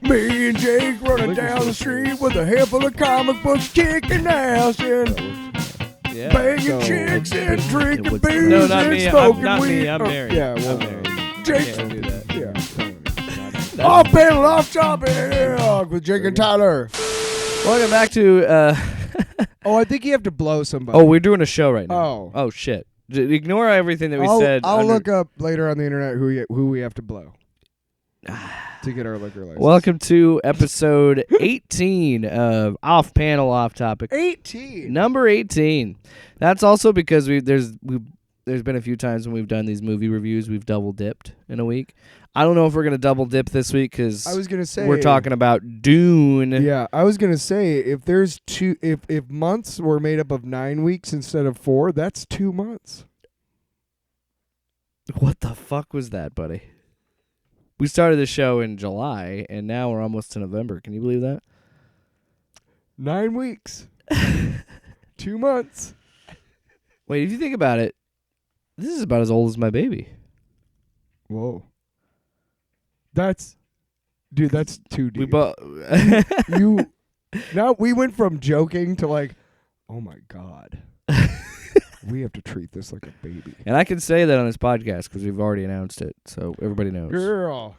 Me and Jake running down the street with a handful of comic books, kicking ass and banging chicks and drinking beers No, not and me. smoking Not weed. me. I'm married. Yeah, I'm well, married. Jake. Can't do that. Yeah. Off panel, off topic with Jake and Tyler. Welcome back to. Oh, I think you have to blow somebody. Oh, we're doing a show right now. Oh. Oh shit. Ignore everything that we said. I'll look up later on the internet who we have to blow to get our liquor license. Welcome to episode 18 of Off Panel, Off Topic. 18. Number 18. That's also because there's been a few times when we've done these movie reviews, we've double dipped in a week. I don't know if we're gonna double dip this week because I was gonna say we're talking about Dune. Yeah, I was gonna say if there's if months were made up of 9 weeks instead of 4, that's 2 months. What the fuck was that, buddy? We started the show in July, and now we're almost to November. Can you believe that? 9 weeks. 2 months. Wait, if you think about it, this is about as old as my baby. Whoa. That's too deep. We both. Now we went from joking to like, oh my God. We have to treat this like a baby. And I can say that on this podcast because we've already announced it, so everybody knows. Girl.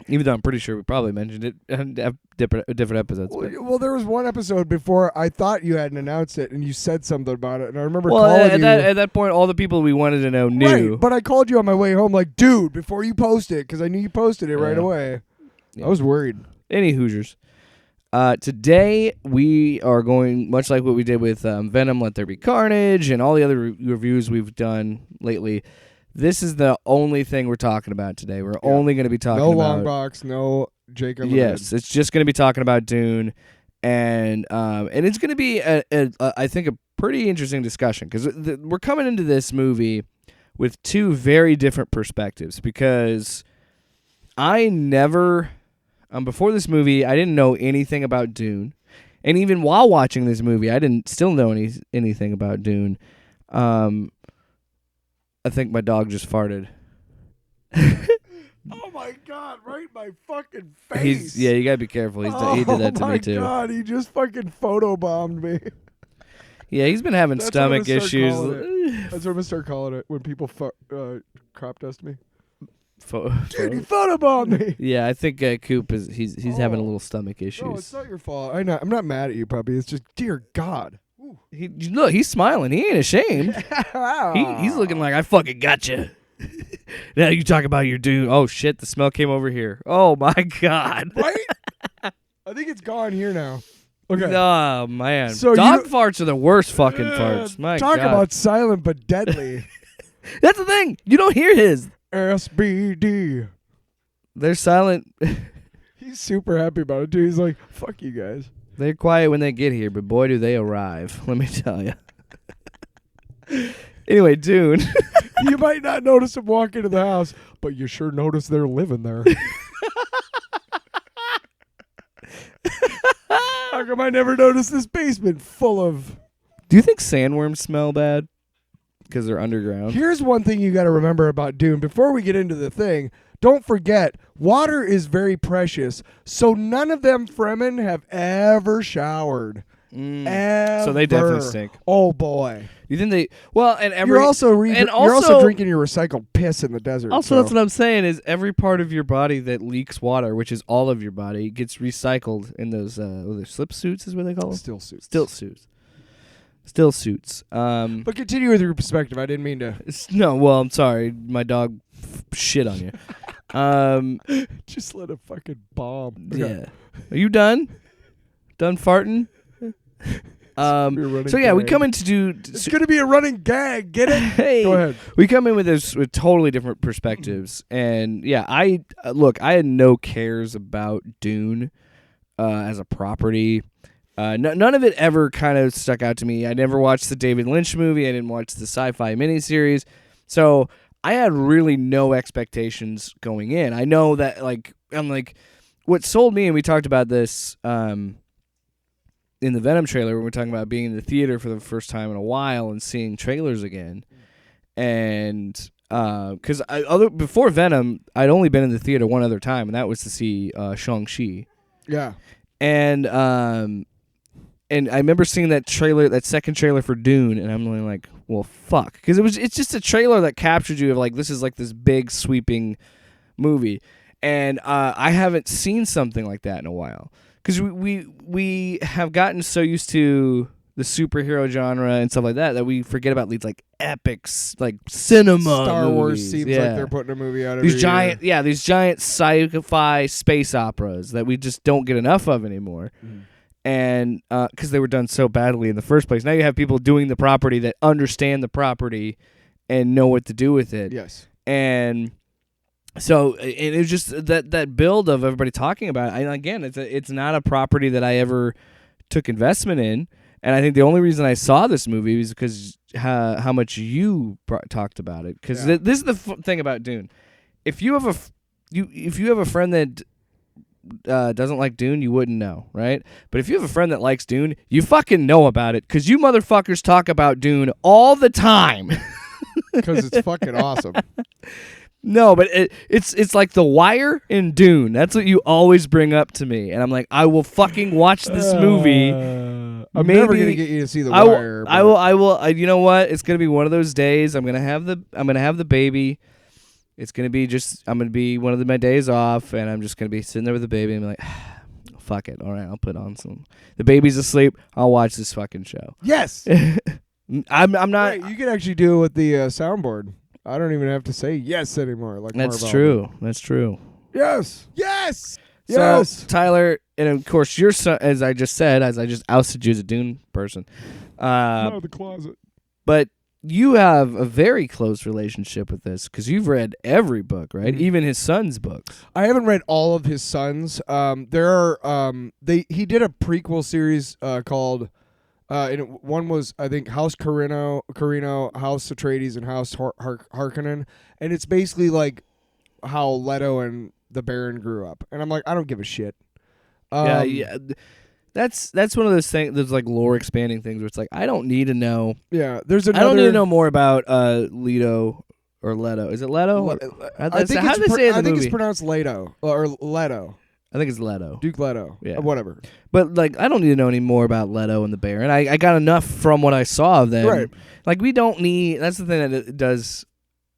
Even though I'm pretty sure we probably mentioned it in different episodes. Well, there was one episode before I thought you hadn't announced it, and you said something about it, and I remember calling you. At that point, all the people we wanted to know knew. Right, but I called you on my way home like, dude, before you post it, because I knew you posted it right away. Yeah. I was worried. Any Hoosiers. Today, we are going, much like what we did with Venom, Let There Be Carnage, and all the other reviews we've done lately. This is the only thing we're talking about today. We're only going to be talking about... No long box, no Jake Unlimited. Yes, it's just going to be talking about Dune, and it's going to be, I think, a pretty interesting discussion, because we're coming into this movie with two very different perspectives, because I never... before this movie, I didn't know anything about Dune, and even while watching this movie, I didn't still know anything about Dune. I think my dog just farted. Oh my God! Right in my fucking face. You gotta be careful. He did that to me too. Oh my God! He just fucking photobombed me. Yeah, he's been having stomach issues. That's what I'm gonna start calling it when people crop dust me. Dude, you photobombed me. Yeah, I think Coop he's having a little stomach issues. No, it's not your fault. I'm not mad at you, puppy. It's just, dear God. Look, he's smiling. He ain't ashamed. He's looking like I fucking gotcha. Now you talk about your dude. Oh shit, the smell came over here. Oh my God. Right? I think it's gone here now. Okay. Oh man. So dog farts are the worst fucking farts. My talk God. about silent but deadly. That's the thing. You don't hear his. SBD. They're silent. He's super happy about it too. He's like, fuck you guys. They're quiet when they get here, but boy, do they arrive. Let me tell you. Anyway, Dune. You might not notice them walk into the house, but you sure notice they're living there. How come I never noticed this basement full of... Do you think sandworms smell bad? Because they're underground. Here's one thing you got to remember about Dune. Before we get into the thing, don't forget, water is very precious. So none of them Fremen have ever showered. Ever. So they definitely stink. Oh boy! You think they? Well, and you're also drinking your recycled piss in the desert. Also, that's what I'm saying is every part of your body that leaks water, which is all of your body, gets recycled in those slip suits, is what they call them. Still suits. Still suits. But continue with your perspective. I didn't mean to. No, well, I'm sorry. My dog shit on you. Just let a fucking bomb. Okay. Yeah. Are you done? Done farting? So yeah, we come in to do. It's gonna be a running gag. Get it? Hey, go ahead. We come in with totally different perspectives, and yeah, I had no cares about Dune as a property. None of it ever kind of stuck out to me. I never watched the David Lynch movie. I didn't watch the sci-fi miniseries, so I had really no expectations going in. I know that what sold me, and we talked about this. In the Venom trailer, when we're talking about being in the theater for the first time in a while and seeing trailers again, and Because before Venom, I'd only been in the theater one other time, and that was to see Shang-Chi. Yeah. And I remember seeing that second trailer for Dune, and I'm like, well, fuck, because it's just a trailer that captured you of like, this is like this big sweeping movie, and I haven't seen something like that in a while, because we have gotten so used to the superhero genre and stuff like that we forget about these like epics, like cinema Star Wars movies. seems Yeah. like they're putting a movie out every these giant year. these giant sci-fi space operas that we just don't get enough of anymore. And because they were done so badly in the first place. Now you have people doing the property that understand the property and know what to do with it. Yes. And so it was just that build of everybody talking about it. And again, it's not a property that I ever took investment in. And I think the only reason I saw this movie was because how much you talked about it. Because this is the thing about Dune. If you have a friend that doesn't like Dune, you wouldn't know, right? But if you have a friend that likes Dune, you fucking know about it, because you motherfuckers talk about Dune all the time. Because it's fucking awesome. No, but it's like The Wire and Dune. That's what you always bring up to me, and I'm like, I will fucking watch this movie. I'm never gonna get you to see The Wire. I will. You know what? It's gonna be one of those days. I'm gonna have the baby. It's gonna be I'm gonna be one of my days off, and I'm just gonna be sitting there with the baby and be like, fuck it. All right, I'll put on some. The baby's asleep. I'll watch this fucking show. Yes. I'm not. Wait, you can actually do it with the soundboard. I don't even have to say yes anymore. Like That's Marvel. true. That's true. Yes. Yes. So, Yes. Tyler, and of course, your son, as I just ousted you as a Dune person. Out of the closet. But you have a very close relationship with this, because you've read every book, right? Even his son's books. I haven't read all of his sons. There are he did a prequel series called and one was, I think, House Carino, House Atreides, and House Harkonnen, and it's basically like how Leto and the Baron grew up. And I'm like, I don't give a shit. Yeah. That's one of those things. There's like lore expanding things where it's like, I don't need to know. Yeah, there's another. I don't need to know more about Leto or Leto. Is it Leto? I think how do they say it in the I think movie? it's pronounced Leto or Leto. I think it's Leto. Duke Leto. Yeah. Whatever. But like, I don't need to know any more about Leto and the Baron. I got enough from what I saw of them. Right. Like, we don't need. That's the thing that it does.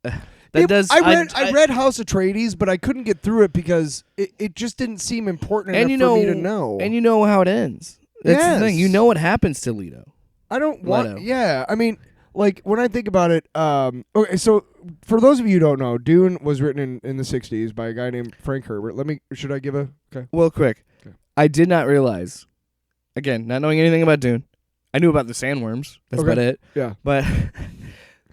I read House Atreides, but I couldn't get through it because it just didn't seem important enough for me to know. And you know how it ends. That's Yes. the thing. You know what happens to Leto. I don't want. Leto. Yeah, I mean, like when I think about it. Okay, so for those of you who don't know, Dune was written in the '60s by a guy named Frank Herbert. Should I give a? Okay. Well, quick. Okay. I did not realize. Again, not knowing anything about Dune, I knew about the sandworms. That's Okay. about it. Yeah. But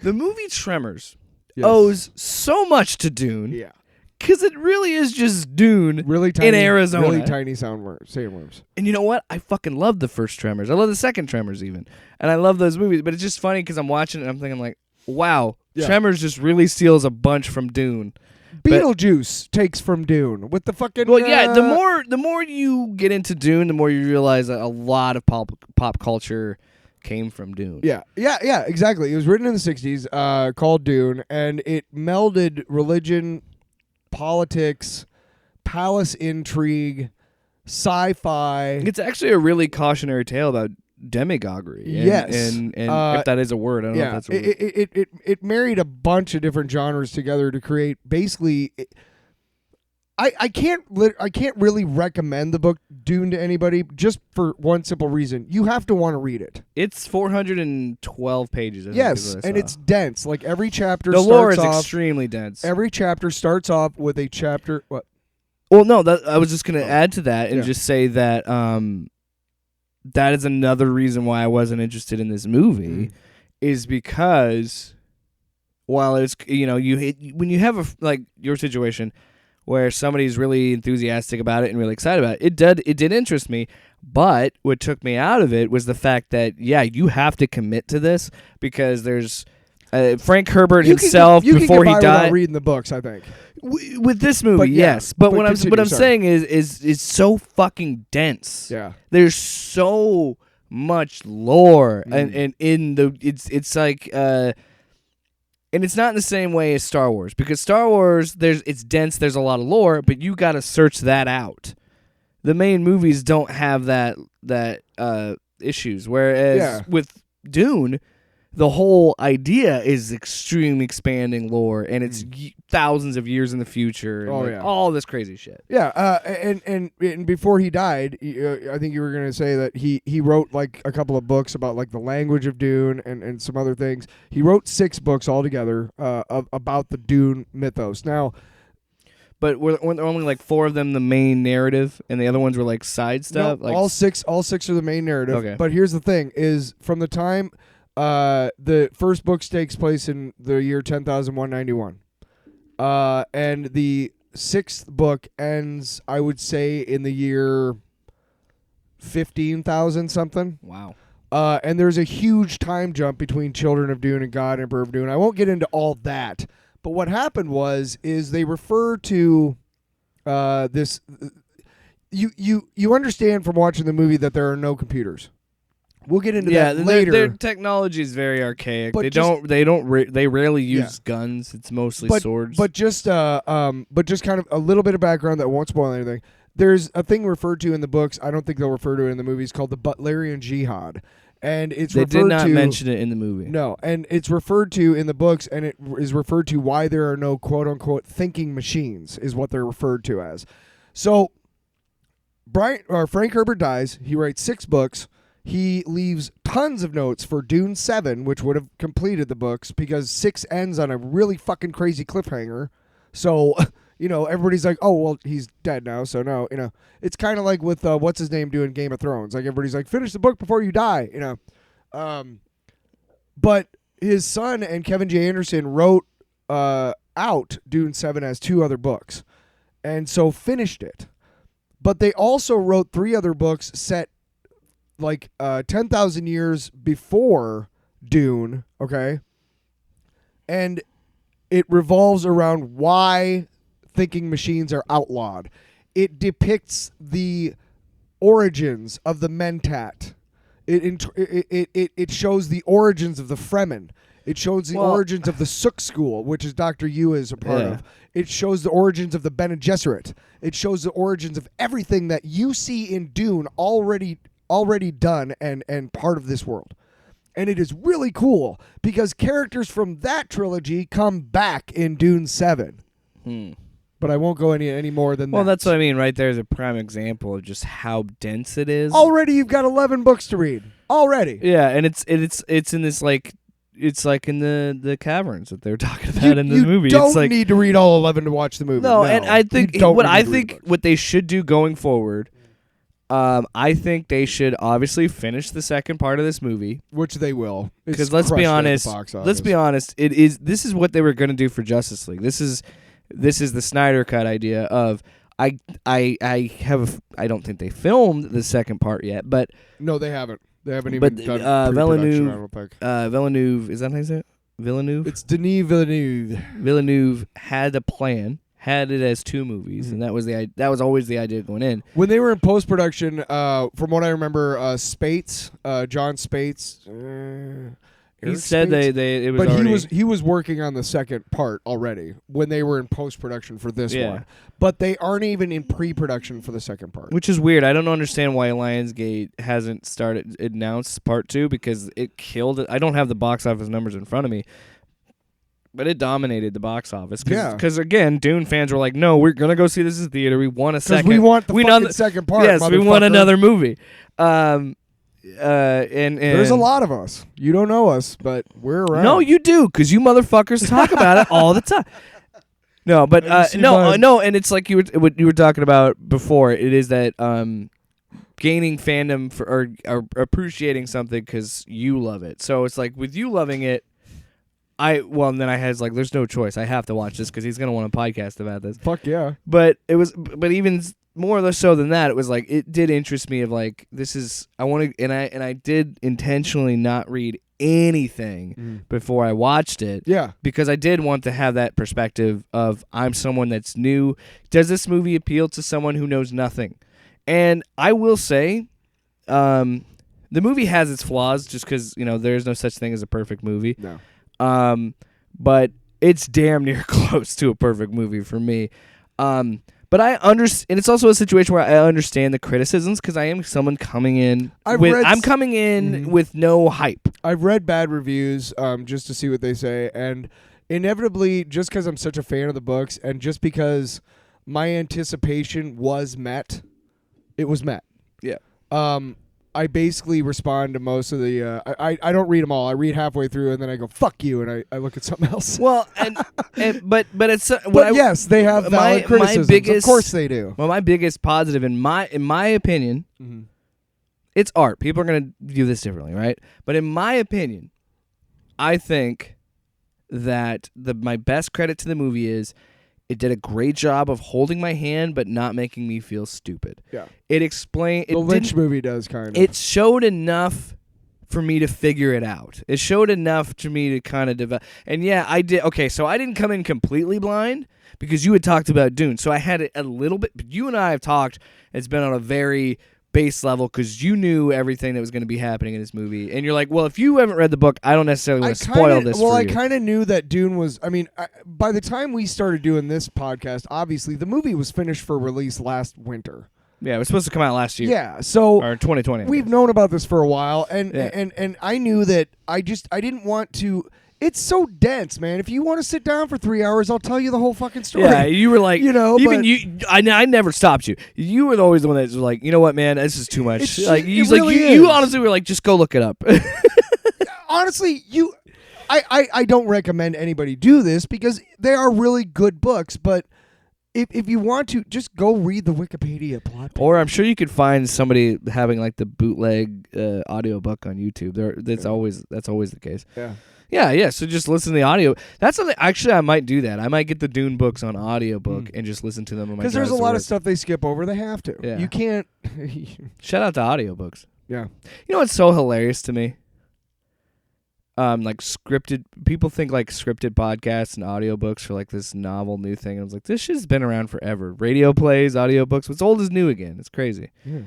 the movie Tremors Yes. owes so much to Dune. Yeah. Because it really is just Dune Really tiny in Arizona. Really tiny sandworms. And you know what? I fucking love the first Tremors. I love the second Tremors even. And I love those movies. But it's just funny because I'm watching it and I'm thinking like, wow, Yeah. Tremors just really steals a bunch from Dune. Beetlejuice takes from Dune with the fucking. Well, yeah, the more you get into Dune, the more you realize that a lot of pop culture came from Dune. Yeah, exactly. It was written in the '60s, called Dune, and it melded religion, politics, palace intrigue, sci-fi. It's actually a really cautionary tale about demagoguery. Yes. And if that is a word, I don't know if that's a word. It married a bunch of different genres together to create basically. I can't really recommend the book Dune to anybody just for one simple reason. You have to want to read it. It's 412 pages. Yes, and it's dense. Like every chapter the starts lore is off, extremely dense. Every chapter starts off with a chapter. What? Well, no, I was just going to add to that and Yeah. just say that that is another reason why I wasn't interested in this movie, is because while it's when you have like your situation where somebody's really enthusiastic about it and really excited about it, it did interest me. But what took me out of it was the fact that you have to commit to this, because there's Frank Herbert himself before he died. Reading the books, I think. With this movie, But yeah, yes. But what continue, I'm sorry. saying is so fucking dense. Yeah. There's so much lore, and in the it's like And it's not in the same way as Star Wars, because Star Wars, it's dense, there's a lot of lore, but you got to search that out. The main movies don't have that issues, whereas with Dune, the whole idea is extreme expanding lore, and it's thousands of years in the future, and all this crazy shit. Yeah, and before he died, I think you were going to say that he wrote like a couple of books about like the language of Dune and some other things. He wrote 6 books altogether about the Dune mythos. Now, but were only like 4 of them the main narrative, and the other ones were like side stuff? No, all six are the main narrative. Okay. But here's the thing: is from the time the first book takes place in the year 10,191, and the 6th book ends, I would say, in the year 15,000 something. Wow. And there's a huge time jump between Children of Dune and God Emperor of Dune. I won't get into all that. But what happened is they refer to this. You understand from watching the movie that there are no computers. We'll get into that later. Their technology is very archaic. They rarely use guns. It's mostly swords. But just kind of a little bit of background that won't spoil anything. There's a thing referred to in the books. I don't think they'll refer to it in the movies, called the Butlerian Jihad. And they did not mention it in the movie. No, and it's referred to in the books, and it is referred to why there are no quote-unquote thinking machines is what they're referred to as. So Frank Herbert dies. He writes 6 books. He leaves tons of notes for Dune 7, which would have completed the books, because 6 ends on a really fucking crazy cliffhanger. So, everybody's like, oh, well, he's dead now, so no, It's kind of like with, what's his name doing Game of Thrones. Like, everybody's like, finish the book before you die, But his son and Kevin J. Anderson wrote out Dune 7 as 2 other books, and so finished it. But they also wrote 3 other books set like 10,000 years before Dune, okay? And it revolves around why thinking machines are outlawed. It depicts the origins of the Mentat. It shows the origins of the Fremen. It shows the origins of the Sook School, which is Dr. Yu is a part of. It shows the origins of the Bene Gesserit. It shows the origins of everything that you see in Dune already done and part of this world. And it is really cool because characters from that trilogy come back in Dune 7. But I won't go any more than that. Well, that's what I mean. Right there is a prime example of just how dense it is. Already you've got 11 books to read. Already. Yeah, and it's in this like, it's like in the caverns that they were talking about in the movie. You don't don't need to read all 11 to watch the movie. No, and I think what they should do going forward, I think they should obviously finish the second part of this movie, which they will. Because let's be honest, this is what they were going to do for Justice League. This is the Snyder Cut idea of I don't think they filmed the second part yet, but no, they haven't. They haven't even done Villeneuve. I don't think. Villeneuve, is that how you say it? Villeneuve. It's Denis Villeneuve. Villeneuve had a plan. Had it as 2 movies, and that was always the idea going in. When they were in post production, from what I remember, Spates, John Spates, he said it was. But he was working on the second part already when they were in post production for this one. But they aren't even in pre production for the second part, which is weird. I don't understand why Lionsgate hasn't announced part 2, because it killed it. I don't have the box office numbers in front of me. But it dominated the box office. Because, again, Dune fans were like, no, we're going to go see this in theater. We want a second. Because we want the second part, yes, we want another movie. And there's a lot of us. You don't know us, but we're around. No, you do, because you motherfuckers talk about it all the time. No, but no, and it's like what you were talking about before. It is that gaining fandom or appreciating something because you love it. So it's like with you loving it, then I had like, there's no choice. I have to watch this because he's gonna want a podcast about this. Fuck yeah! But even more so than that, it was like it did interest me of like this is I want to and I did intentionally not read anything before I watched it. Yeah, because I did want to have that perspective of I'm someone that's new. Does this movie appeal to someone who knows nothing? And I will say, the movie has its flaws just because there's no such thing as a perfect movie. No. but it's damn near close to a perfect movie for me. But I understand, and it's also a situation where I understand the criticisms because I am someone coming in. I'm coming in with no hype. I've read bad reviews just to see what they say, and inevitably, just because I'm such a fan of the books, and just because my anticipation was met, it was met. Yeah. I basically respond to most of the. I don't read them all. I read halfway through and then I go fuck you and I look at something else. Well, but it's yes, they have valid criticisms. Of course they do. Well, my biggest positive in my opinion, it's art. People are gonna view this differently, right? But in my opinion, I think that my best credit to the movie is it did a great job of holding my hand, but not making me feel stupid. Yeah. It explained... The Lynch movie does, kind of. It showed enough for me to figure it out. It showed enough to me to kind of develop... And yeah, I did... Okay, so I didn't come in completely blind because you had talked about Dune. So I had a little bit... But you and I have talked. It's been on a very base level because you knew everything that was going to be happening in this movie. And you're like, well, if you haven't read the book, I don't necessarily want to spoil this for you. Well, I kind of knew that Dune was... I mean, by the time we started doing this podcast, obviously, the movie was finished for release last winter. Yeah, it was supposed to come out last year. Yeah, so... Or 2020. We've known about this for a while, and I knew that I didn't want to... It's so dense, man. If you want to sit down for 3 hours, I'll tell you the whole fucking story. Yeah, you were like, even you. I never stopped you. You were always the one that was like, you know what, man, this is too much. You honestly were like, just go look it up. Honestly, I don't recommend anybody do this because they are really good books, but if you want to, just go read the Wikipedia plot. Or I'm sure you could find somebody having like the bootleg audiobook on YouTube. That's always the case. Yeah. Yeah. So just listen to the audio. That's something. Actually, I might do that. I might get the Dune books on audiobook and just listen to them on my. Because there's a lot of stuff they skip over. They have to. Yeah. You can't. Shout out to audiobooks. Yeah. You know what's so hilarious to me? Like scripted. People think like scripted podcasts and audiobooks are like this novel new thing. And I was like, this shit's been around forever. Radio plays, audiobooks. What's old is new again. It's crazy. Yeah.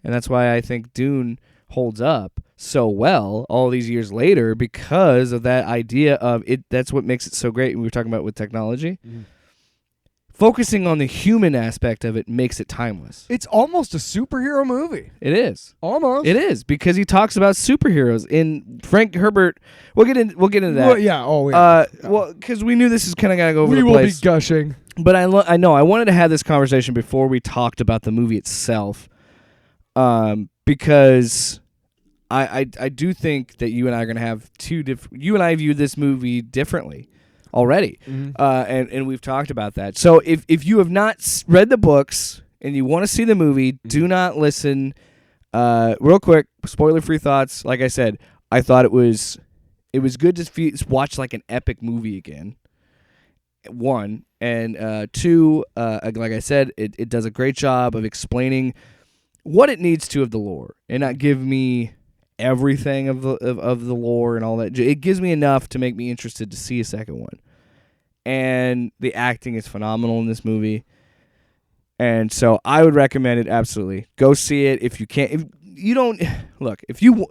And that's why I think Dune holds up so well all these years later because of that idea of it. That's what makes it so great. We were talking about with technology. Focusing on the human aspect of it makes it timeless. It's almost a superhero movie. It is. Almost. It is because he talks about superheroes in Frank Herbert. We'll get into that. Well, yeah. Oh, yeah. Well, because we knew this is kind of gonna go over the place. We will be gushing. But I know I wanted to have this conversation before we talked about the movie itself, because I do think that you and I are gonna have two different. You and I view this movie differently already, and we've talked about that. So if you have not read the books and you want to see the movie, do not listen. Real quick, spoiler-free thoughts. Like I said, I thought it was good to watch like an epic movie again. One and two, like I said, it does a great job of explaining what it needs to of the lore and not give me everything of the lore and all that. It gives me enough to make me interested to see a second one. And the acting is phenomenal in this movie. And so I would recommend it absolutely. Go see it if you can't. If you don't look,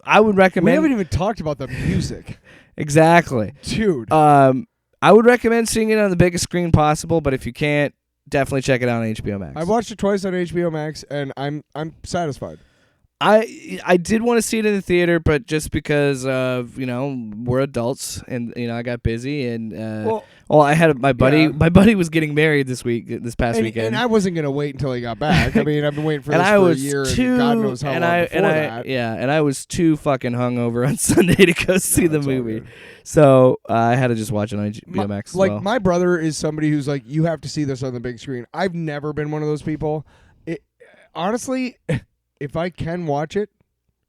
I would recommend. We haven't even talked about the music. Exactly. Dude. I would recommend seeing it on the biggest screen possible, but if you can't, definitely check it out on HBO Max. I watched it twice on HBO Max and I'm satisfied. I did want to see it in the theater, but just because of, we're adults and, I got busy and, I had my buddy. Yeah. My buddy was getting married this past weekend. And I wasn't going to wait until he got back. I mean, I've been waiting for this for a year and God knows how long before that. Yeah, and I was too fucking hungover on Sunday to go see the movie. So I had to just watch it on HBO Max as well. My brother is somebody who's like, you have to see this on the big screen. I've never been one of those people. Honestly... If I can watch it,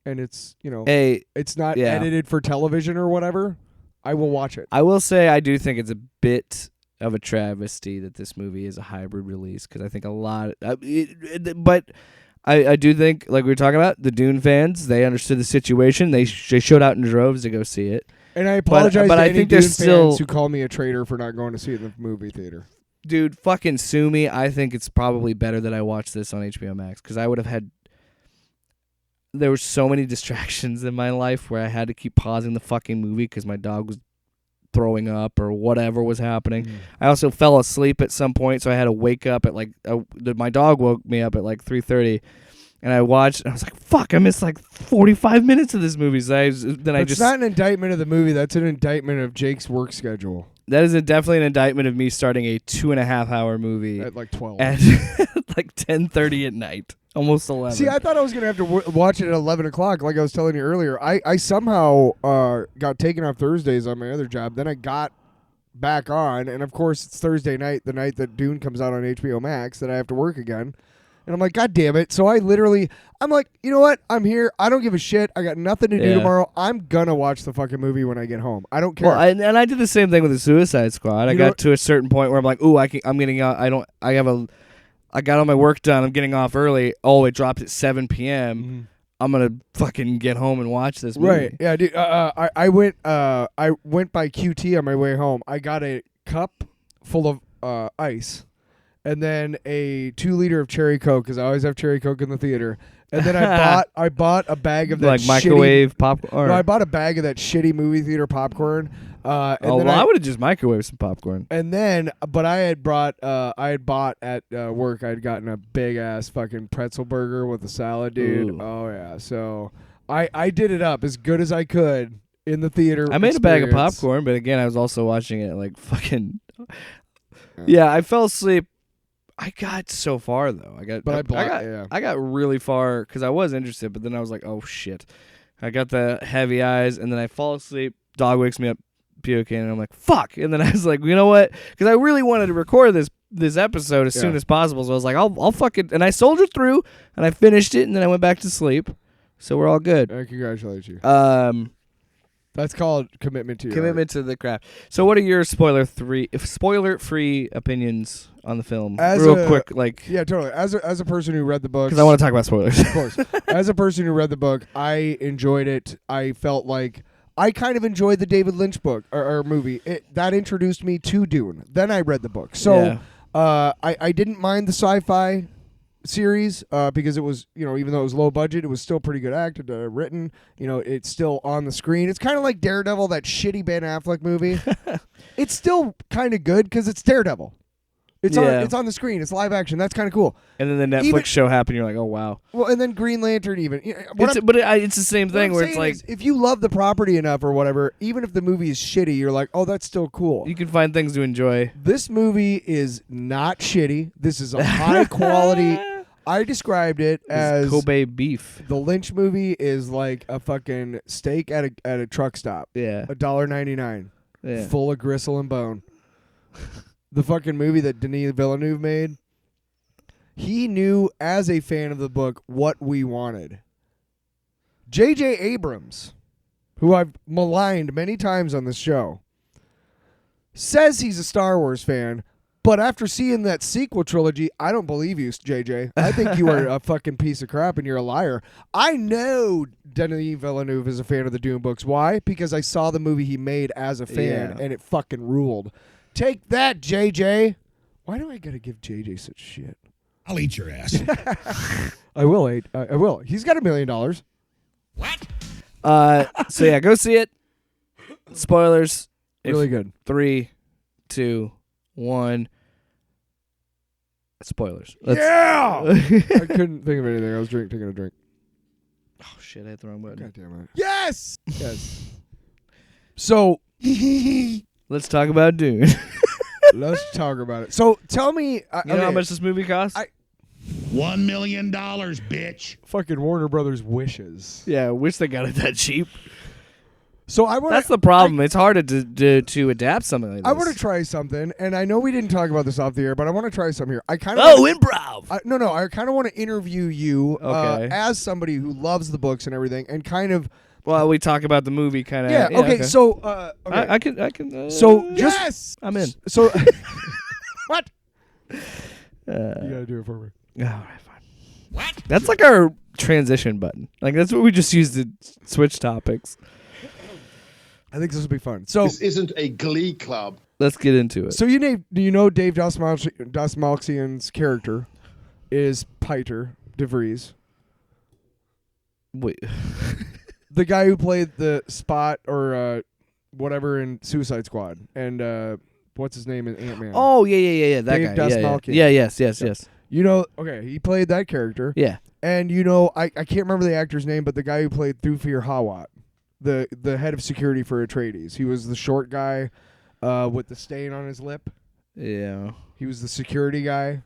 and it's it's not edited for television or whatever, I will watch it. I will say I do think it's a bit of a travesty that this movie is a hybrid release because I think a lot. But I do think, like we were talking about, the Dune fans, they understood the situation. They showed out in droves to go see it. And I apologize to any Dune fans who call me a traitor for not going to see it in the movie theater. Dude, fucking sue me. I think it's probably better that I watch this on HBO Max because I would have had. There were so many distractions in my life where I had to keep pausing the fucking movie because my dog was throwing up or whatever was happening. I also fell asleep at some point, so I had to wake up at like my dog woke me up at like 3:30, and I watched. And I was like, "Fuck! I missed like 45 minutes of this movie." So It's not an indictment of the movie. That's an indictment of Jake's work schedule. That is definitely an indictment of me starting a 2.5-hour movie At like 12. at like 10:30 at night, almost 11. See, I thought I was going to have to watch it at 11 o'clock, like I was telling you earlier. I somehow got taken off Thursdays on my other job. Then I got back on, and of course, it's Thursday night, the night that Dune comes out on HBO Max, that I have to work again. And I'm like, God damn it. So I'm like, you know what? I'm here. I don't give a shit. I got nothing to do tomorrow. I'm going to watch the fucking movie when I get home. I don't care. Well, and I did the same thing with the Suicide Squad. I got to a certain point where I'm like, ooh, I'm getting out. I got all my work done. I'm getting off early. Oh, it dropped at 7 p.m. Mm-hmm. I'm going to fucking get home and watch this movie. Right. Yeah, dude. I went by QT on my way home. I got a cup full of ice. And then a 2-liter of cherry Coke, because I always have cherry Coke in the theater. And then I bought a bag of that like microwave popcorn. No, I bought a bag of that shitty movie theater popcorn. I would have just microwaved some popcorn. And then, but I had bought at work. I had gotten a big ass fucking pretzel burger with a salad, dude. Ooh. Oh yeah. So I did it up as good as I could in the theater. I made a bag of popcorn, but again, I was also watching it like fucking. Yeah, I fell asleep. I got so far though. I got really far because I was interested, but then I was like, oh shit. I got the heavy eyes, and then I fall asleep. Dog wakes me up, puking, and I'm like, fuck. And then I was like, you know what? Because I really wanted to record this episode as soon as possible. So I was like, I'll fucking, and I soldiered through, and I finished it, and then I went back to sleep. So we're all good. I congratulate you. That's called commitment to the craft. So what are your spoiler-free opinions on the film? Quick, like yeah, totally. As a person who read the book, because I want to talk about spoilers. Of course. As a person who read the book, I enjoyed it. I felt like I kind of enjoyed the David Lynch book or movie. That introduced me to Dune. Then I read the book. So I didn't mind the sci-fi series because it was, even though it was low budget, it was still pretty good acted, written. It's still on the screen. It's kind of like Daredevil, that shitty Ben Affleck movie. It's still kind of good because it's Daredevil. It's on the screen. It's live action. That's kind of cool. And then the Netflix show happened. You're like, oh wow. Well, and then Green Lantern even. It's the same thing where it's like, if you love the property enough or whatever, even if the movie is shitty, you're like, oh, that's still cool. You can find things to enjoy. This movie is not shitty. This is a high quality. I described it as Kobe beef. The Lynch movie is like a fucking steak at a truck stop. Yeah, $1.99. Yeah, full of gristle and bone. The fucking movie that Denis Villeneuve made. He knew as a fan of the book what we wanted. J.J. Abrams, who I've maligned many times on this show, says he's a Star Wars fan. But after seeing that sequel trilogy, I don't believe you, JJ. I think you are a fucking piece of crap and you're a liar. I know Denis Villeneuve is a fan of the Dune books. Why? Because I saw the movie he made as a fan and it fucking ruled. Take that, JJ. Why do I gotta give JJ such shit? I'll eat your ass. I will. I will. He's got $1 million. What? So yeah, go see it. Spoilers. Really good. 3, 2, 1. Spoilers. Yeah! I couldn't think of anything. I was taking a drink. Oh shit! I hit the wrong button. God damn it. Yes. Yes. So let's talk about Dune. Let's talk about it. So tell me, you know how much this movie cost? $1 million, bitch. Fucking Warner Brothers wishes. Yeah, I wish they got it that cheap. So that's the problem. It's hard to adapt something like this. I want to try something, and I know we didn't talk about this off the air, but I want to try something here. Improv. No, I kind of want to interview you as somebody who loves the books and everything, and kind of. Well, we talk about the movie, kind of. Yeah. Okay. So. Okay. I can. So yes, I'm in. So. What? You gotta do it for me. All right, fine. What? That's like our transition button. Like that's what we just use to switch topics. I think this will be fun. So this isn't a glee club. Let's get into it. So do you know Dave Dastmalchian's character is Piter DeVries? Wait. The guy who played the Spot or whatever in Suicide Squad, and what's his name in Ant-Man? Oh yeah. That Dave guy. Dastmalchian. Yeah. Yes. You know, okay, he played that character. Yeah. And you know, I can't remember the actor's name, but the guy who played Thufir Hawat, the head of security for Atreides. He was the short guy with the stain on his lip. Yeah. He was the security guy.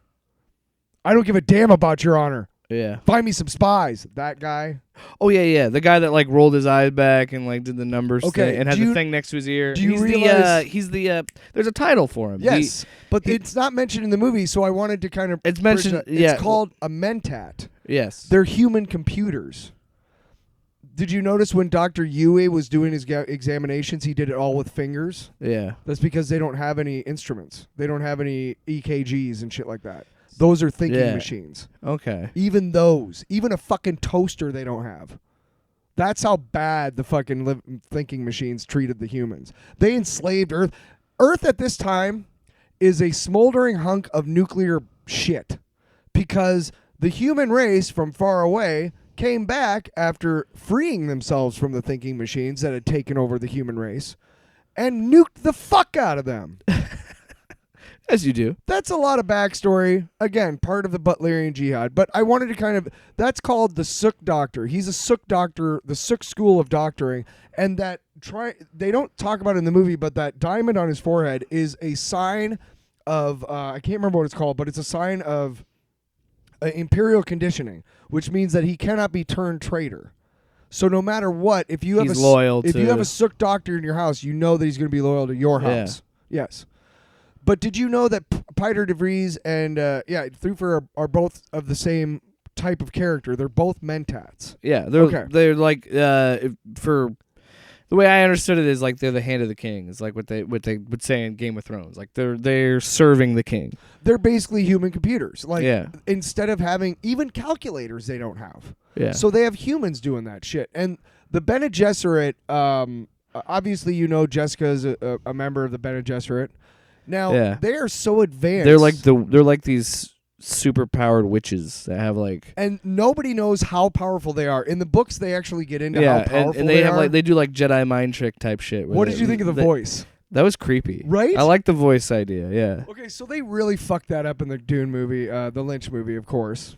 I don't give a damn about Your Honor. Yeah. Find me some spies. That guy. Oh yeah. The guy that like rolled his eyes back and like did the numbers thing and had the thing next to his ear. Do you he's realize he's the there's a title for him. Yes, but it's not mentioned in the movie, so I wanted to kind of It's mentioned. It's called a mentat. Yes. They're human computers. Did you notice when Dr. Yue was doing his examinations, he did it all with fingers? Yeah. That's because they don't have any instruments. They don't have any EKGs and shit like that. Those are thinking machines. Okay. Even those. Even a fucking toaster they don't have. That's how bad the fucking thinking machines treated the humans. They enslaved Earth. Earth at this time is a smoldering hunk of nuclear shit. Because the human race from far away came back after freeing themselves from the thinking machines that had taken over the human race and nuked the fuck out of them. As you do. That's a lot of backstory. Again, part of the Butlerian Jihad. But I wanted to that's called the Suk Doctor. He's a Suk Doctor, the Suk School of Doctoring. And they don't talk about it in the movie, but that diamond on his forehead is a sign of, I can't remember what it's called, but it's a sign of imperial conditioning, which means that he cannot be turned traitor. So no matter what, if you have you have a Suk Doctor in your house, you know that he's going to be loyal to your house. Yes. But did you know that Peter de Vries and Thufir are both of the same type of character? They're both mentats. Yeah, they're like for the way I understood it is like they're the hand of the king. It's like what they would say in Game of Thrones. Like they're serving the king. They're basically human computers. Like instead of having even calculators, they don't have. Yeah. So they have humans doing that shit. And the Bene Gesserit, obviously you know Jessica is a member of the Bene Gesserit. Now they are so advanced. They're like these super powered witches that have like, and nobody knows how powerful they are. In the books, they actually get into how powerful and they have are. like they do like Jedi mind trick type shit. What did you think of the voice? That was creepy, right? I like the voice idea. Yeah. Okay, so they really fucked that up in the Dune movie, the Lynch movie, of course.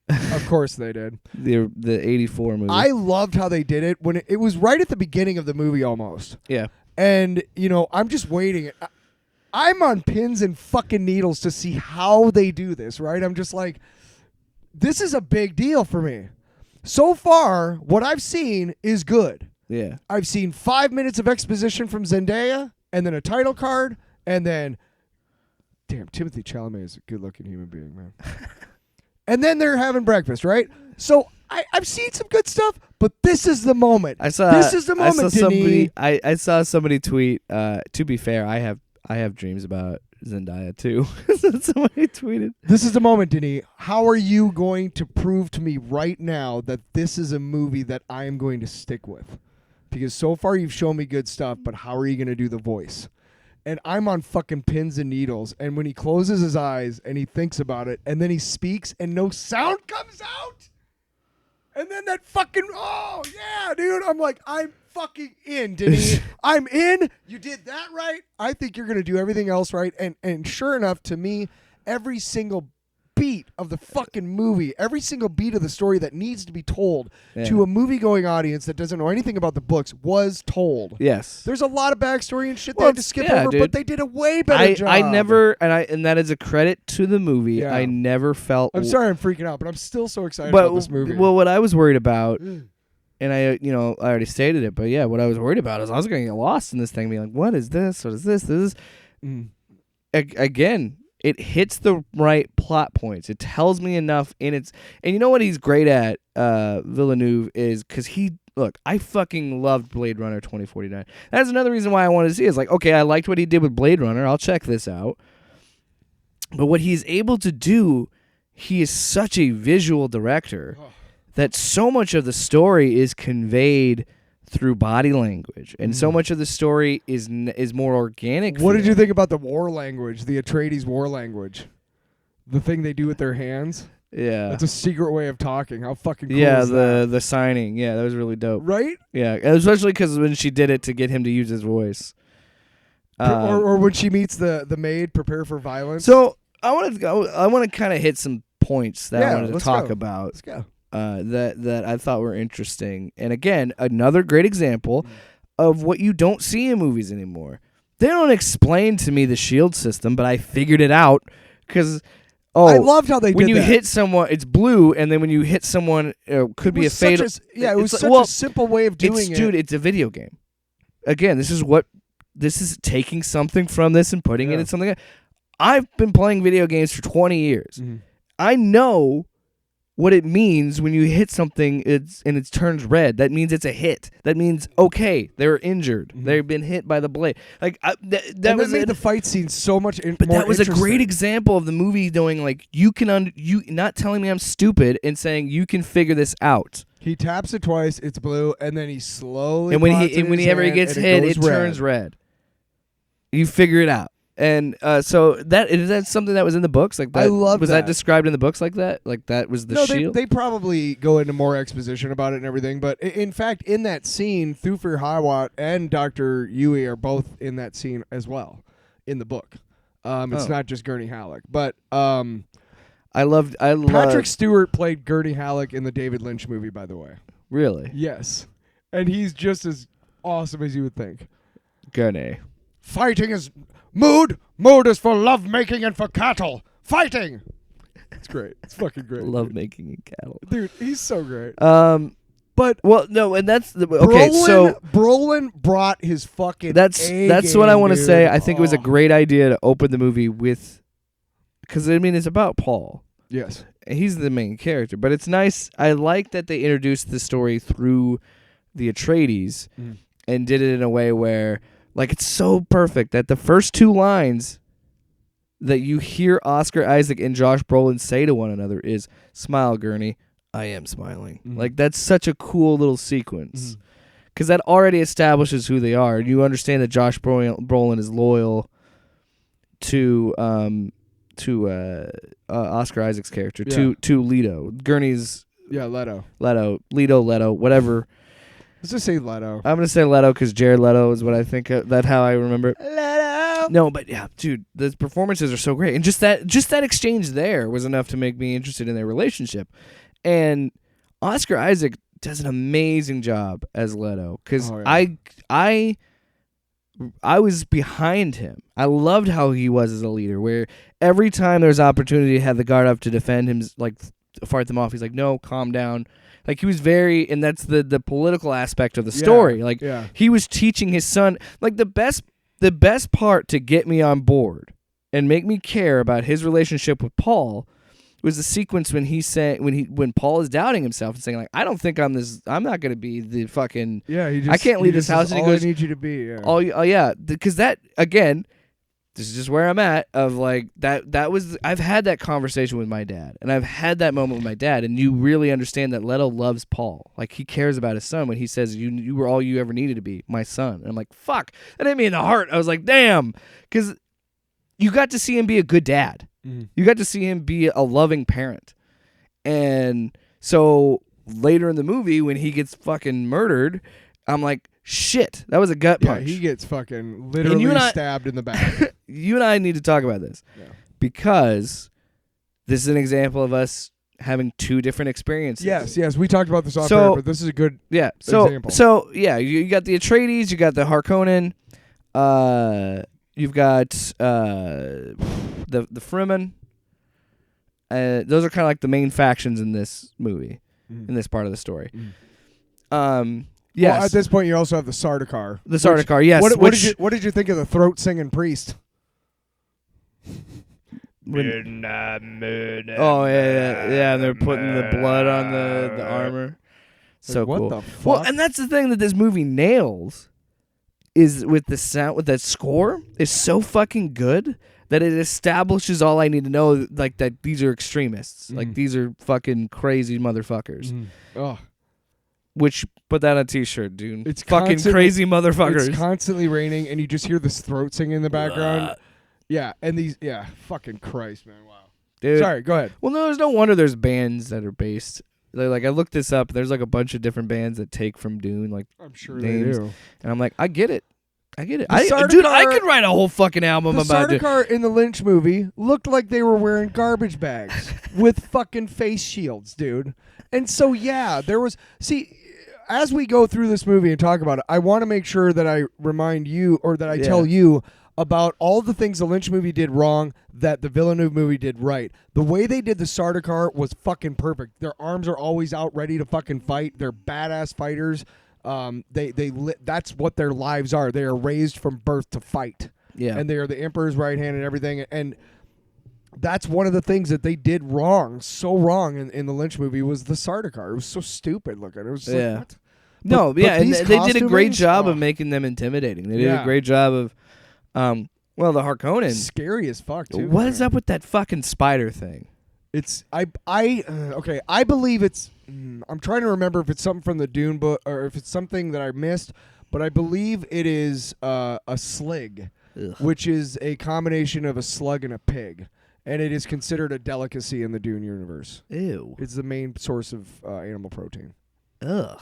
Of course they did. The 84 movie. I loved how they did it when it was right at the beginning of the movie almost. Yeah. And you know, I'm just waiting. I'm on pins and fucking needles to see how they do this, right? I'm just like, this is a big deal for me. So far, what I've seen is good. Yeah. I've seen 5 minutes of exposition from Zendaya, and then a title card, and then, damn, Timothée Chalamet is a good-looking human being, man. And then they're having breakfast, right? So I've seen some good stuff, but this is the moment. This is the moment, Denis. I saw somebody tweet, to be fair, I have dreams about Zendaya too. Somebody tweeted. This is the moment, Denis. How are you going to prove to me right now that this is a movie that I am going to stick with? Because so far you've shown me good stuff, but how are you going to do the voice? And I'm on fucking pins and needles. And when he closes his eyes and he thinks about it, and then he speaks and no sound comes out, and then that fucking, oh yeah, dude, I'm like, I'm fucking in, Denis. I'm in. You did that right. I think you're going to do everything else right. And sure enough, to me, every single beat of the fucking movie, every single beat of the story that needs to be told to a movie-going audience that doesn't know anything about the books was told. Yes. There's a lot of backstory and shit they had to skip over, dude. but they did a way better job. I never, and that is a credit to the movie. Yeah. I never felt. I'm sorry I'm freaking out, but I'm still so excited about this movie. Well, what I was worried about, and I already stated it, but yeah, what I was worried about is I was going to get lost in this thing, being like, what is this? What is this? This is again. It hits the right plot points. It tells me enough in its... And you know what he's great at, Villeneuve, is because look, I fucking loved Blade Runner 2049. That's another reason why I wanted to see it. It's like, okay, I liked what he did with Blade Runner. I'll check this out. But what he's able to do, he is such a visual director that so much of the story is conveyed through body language, and so much of the story is more organic. What did you think about the war language, the Atreides war language? The thing they do with their hands? Yeah. That's a secret way of talking. How fucking cool Yeah, is that? the signing. Yeah, that was really dope. Right? Yeah, especially because when she did it to get him to use his voice. Or when she meets the maid, prepare for violence. So I want to kind of hit some points that I wanted to let's talk go. about. Let's go. That I thought were interesting. And again, another great example of what you don't see in movies anymore. They don't explain to me the shield system, but I figured it out because I loved how they when did you that. hit someone, it's blue, and then when you hit someone, it could be a fatal. It was It's- such well, a simple way of doing it. Dude, it's a video game. Again, this is taking something from this and putting it in something. I've been playing video games for 20 years. Mm-hmm. I know what it means when you hit something and it turns red. That means it's a hit. That means, okay, they're injured. Mm-hmm. They've been hit by the blade. Like that And was made the fight scene so much but more that was a great interesting. example of the movie doing like you not telling me I'm stupid and saying you can figure this out. He taps it twice, it's blue, and then he slowly And when plots it in his whenever he hand, gets and hit, goes it turns red. You figure it out. And so is that something that was in the books? Like that, I love was that. that described in the books like that? Like that was the No, shield? they probably go into more exposition about it and everything. But in fact, in that scene, Thufir Hawat and Dr. Yui are both in that scene as well in the book. It's not just Gurney Halleck. But I loved Patrick Stewart played Gurney Halleck in the David Lynch movie, by the way. Really? Yes. And he's just as awesome as you would think. Gurney. Fighting is mood. Mood is for lovemaking and for cattle. Fighting. It's great. It's fucking great. Love making in cattle. Dude, he's so great. But no, and that's the okay. So Brolin brought his fucking. that's what I want to say. I think it was a great idea to open the movie with, because I mean it's about Paul. Yes. And he's the main character, but it's nice. I like that they introduced the story through the Atreides and did it in a way where, like, it's so perfect that the first two lines that you hear Oscar Isaac and Josh Brolin say to one another is, "Smile, Gurney. I am smiling." Like, that's such a cool little sequence. Because that already establishes who they are. And you understand that Josh Brolin is loyal to Oscar Isaac's character, to Leto. Gurney's Leto, whatever. Let's just say Leto. I'm going to say Leto because Jared Leto is what I think of. That's how I remember it. Leto. No, but yeah, dude, the performances are so great. And just that exchange there was enough to make me interested in their relationship. And Oscar Isaac does an amazing job as Leto because I was behind him. I loved how he was as a leader, where every time there's opportunity to have the guard up to defend him, like fight them off, he's like, no, calm down. Like, he was very, and that's the political aspect of the story. Like, he was teaching his son, like, the best part to get me on board and make me care about his relationship with Paul was the sequence when he said, when Paul is doubting himself and saying, like, I don't think I'm not going to be the fucking, I can't leave this house. And he goes, I need you to be. Yeah. Oh yeah, because that, again, this is just where I'm at, of like, that was, I've had that conversation with my dad, and I've had that moment with my dad, and you really understand that Leto loves Paul. Like, he cares about his son when he says, you were all you ever needed to be, my son. And I'm like, fuck, that hit me in the heart. I was like, damn, because you got to see him be a good dad. You got to see him be a loving parent. And so later in the movie, when he gets fucking murdered, I'm like, shit, that was a gut punch. He gets fucking literally stabbed in the back. You and I need to talk about this because this is an example of us having two different experiences. Yes, we talked about this off air, but this is a good example. So you got the Atreides, you got the Harkonnen, you've got the Fremen. Those are kind of like the main factions in this movie, in this part of the story. Yes. Well, at this point, you also have the Sardaukar. The Sardaukar, yes. What did you think of the throat singing priest? Oh yeah, and they're putting the blood on the armor. So what cool. The fuck? Well, and that's the thing that this movie nails is with the sound, with that score is so fucking good that it establishes all I need to know, like that these are extremists, like these are fucking crazy motherfuckers. Oh. Which, put that on a t-shirt, dude. It's fucking crazy motherfuckers. It's constantly raining, and you just hear this throat singing in the background. And these, fucking Christ, man, wow. Dude. Sorry, go ahead. Well, no, there's no wonder there's bands that are based. Like I looked this up. There's like a bunch of different bands that take from Dune, like I'm sure names. they do. And I'm like, I get it. The Dude, I could write a whole fucking album The about it. Sardaukar in the Lynch movie looked like they were wearing garbage bags with fucking face shields, dude. And so, yeah, there was... See, as we go through this movie and talk about it, I want to make sure that I remind you, or that I tell you, about all the things the Lynch movie did wrong that the Villeneuve movie did right. The way they did the Sardaukar was fucking perfect. Their arms are always out ready to fucking fight. They're badass fighters. That's what their lives are. They are raised from birth to fight. Yeah. And they are the Emperor's right hand and everything. And that's one of the things that they did wrong, so wrong in the Lynch movie, was the Sardaukar. It was so stupid looking. It was like, what? But and these they did a great costumings? job of making them intimidating. They did a great job of, the Harkonnen. Scary as fuck, too. What is up with that fucking spider thing? It's I believe it's I'm trying to remember if it's something from the Dune book or if it's something that I missed, but I believe it is a slig, which is a combination of a slug and a pig, and it is considered a delicacy in the Dune universe. Ew. It's the main source of animal protein. Ugh.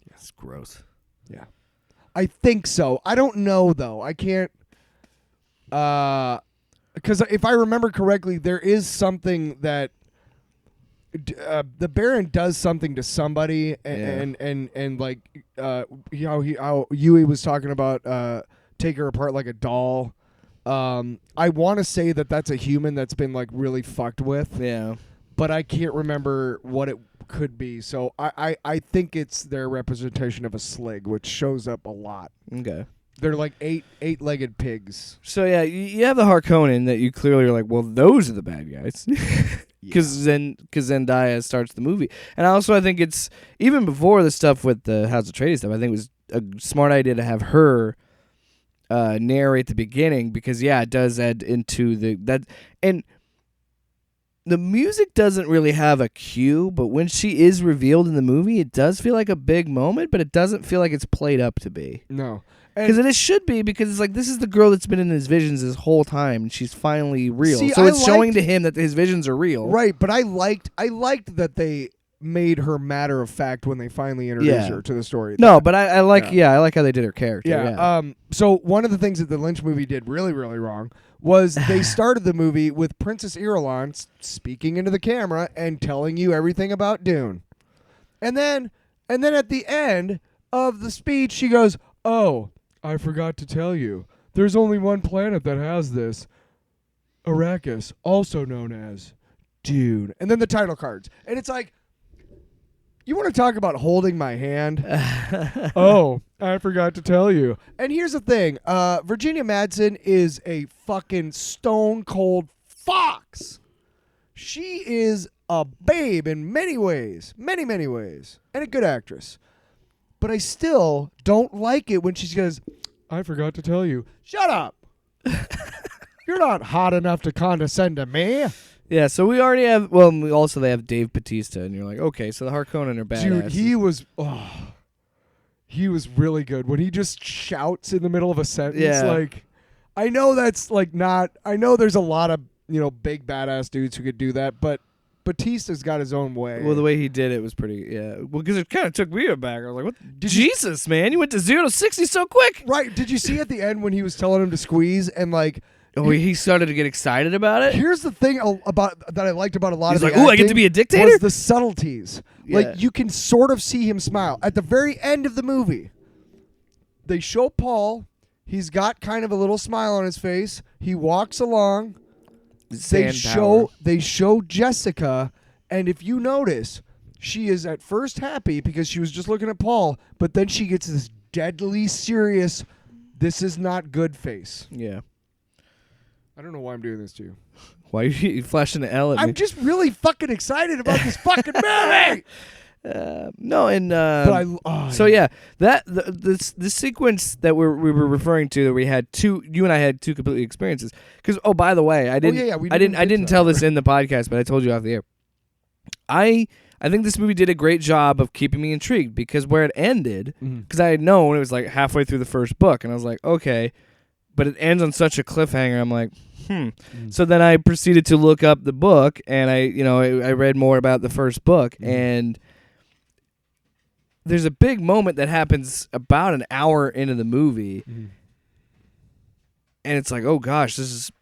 That's gross. Yeah. I think so. I don't know though. I can't because if I remember correctly, there is something that the Baron does something to somebody, and like how Yui was talking about take her apart like a doll. I want to say that that's a human that's been like really fucked with. Yeah, but I can't remember what it could be. So I think it's their representation of a slig, which shows up a lot. Okay. They're like eight-legged pigs. So yeah, you have the Harkonnen that you clearly are like, well, those are the bad guys, because Zendaya starts the movie, and I think it's even before the stuff with the House Atreides stuff. I think it was a smart idea to have her narrate the beginning, because it does add into that, and the music doesn't really have a cue, but when she is revealed in the movie, it does feel like a big moment, but it doesn't feel like it's played up to be. No. Because it should be, because it's like, this is the girl that's been in his visions this whole time, and she's finally real. So it's showing to him that his visions are real. Right, but I liked that they made her matter of fact when they finally introduced her to the story. No, but I like how they did her character. Yeah. So one of the things that the Lynch movie did really, really wrong was they started the movie with Princess Irulan speaking into the camera and telling you everything about Dune. And then at the end of the speech, she goes, "Oh, I forgot to tell you. There's only one planet that has this. Arrakis, also known as Dune." And then the title cards. And it's like, you want to talk about holding my hand? Oh, I forgot to tell you. And here's the thing. Virginia Madsen is a fucking stone cold fox. She is a babe in many ways. Many, many ways. And a good actress. But I still don't like it when she goes, "I forgot to tell you." Shut up. You're not hot enough to condescend to me. Yeah, so we already have, they have Dave Bautista, and you're like, okay, so the Harkonnen are badass. Dude, he was really good. When he just shouts in the middle of a sentence, like, I know that's like not, I know there's a lot of, big badass dudes who could do that, but Bautista's got his own way. Well, the way he did it was pretty, well, because it kind of took me aback. I was like, what? Jesus, man, you went to 0 to 60 so quick. Right. Did you see at the end when he was telling him to squeeze and like, he started to get excited about it? Here's the thing that I liked about a lot of the acting. I get to be a dictator? Was the subtleties. Yeah. Like, you can sort of see him smile. At the very end of the movie, they show Paul. He's got kind of a little smile on his face. He walks along. They show Jessica, and if you notice, she is at first happy because she was just looking at Paul, but then she gets this deadly serious, this is not good face. Yeah. I don't know why I'm doing this to you. Why are you flashing the L at me? I'm just really fucking excited about this fucking movie. The sequence that we were referring to, that we had you and I had two completely experiences. Because by the way, I didn't tell this in the podcast, but I told you off the air. I think this movie did a great job of keeping me intrigued, because where it ended, because I had known it was like halfway through the first book, and I was like, okay. but it ends on such a cliffhanger. I'm like, So then I proceeded to look up the book, and I read more about the first book, and there's a big moment that happens about an hour into the movie, and it's like, oh gosh, this is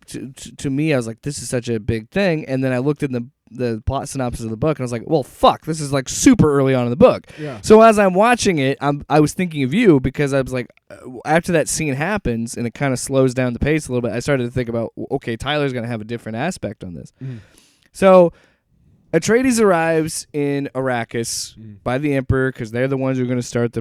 to me. I was like, this is such a big thing, and then I looked at the plot synopsis of the book, and I was like, well, fuck, this is like super early on in the book. Yeah. So as I'm watching it, I was thinking of you, because I was like, after that scene happens and it kind of slows down the pace a little bit, I started to think about, okay, Tyler's going to have a different aspect on this. So Atreides arrives in Arrakis by the Emperor, because they're the ones who are going to start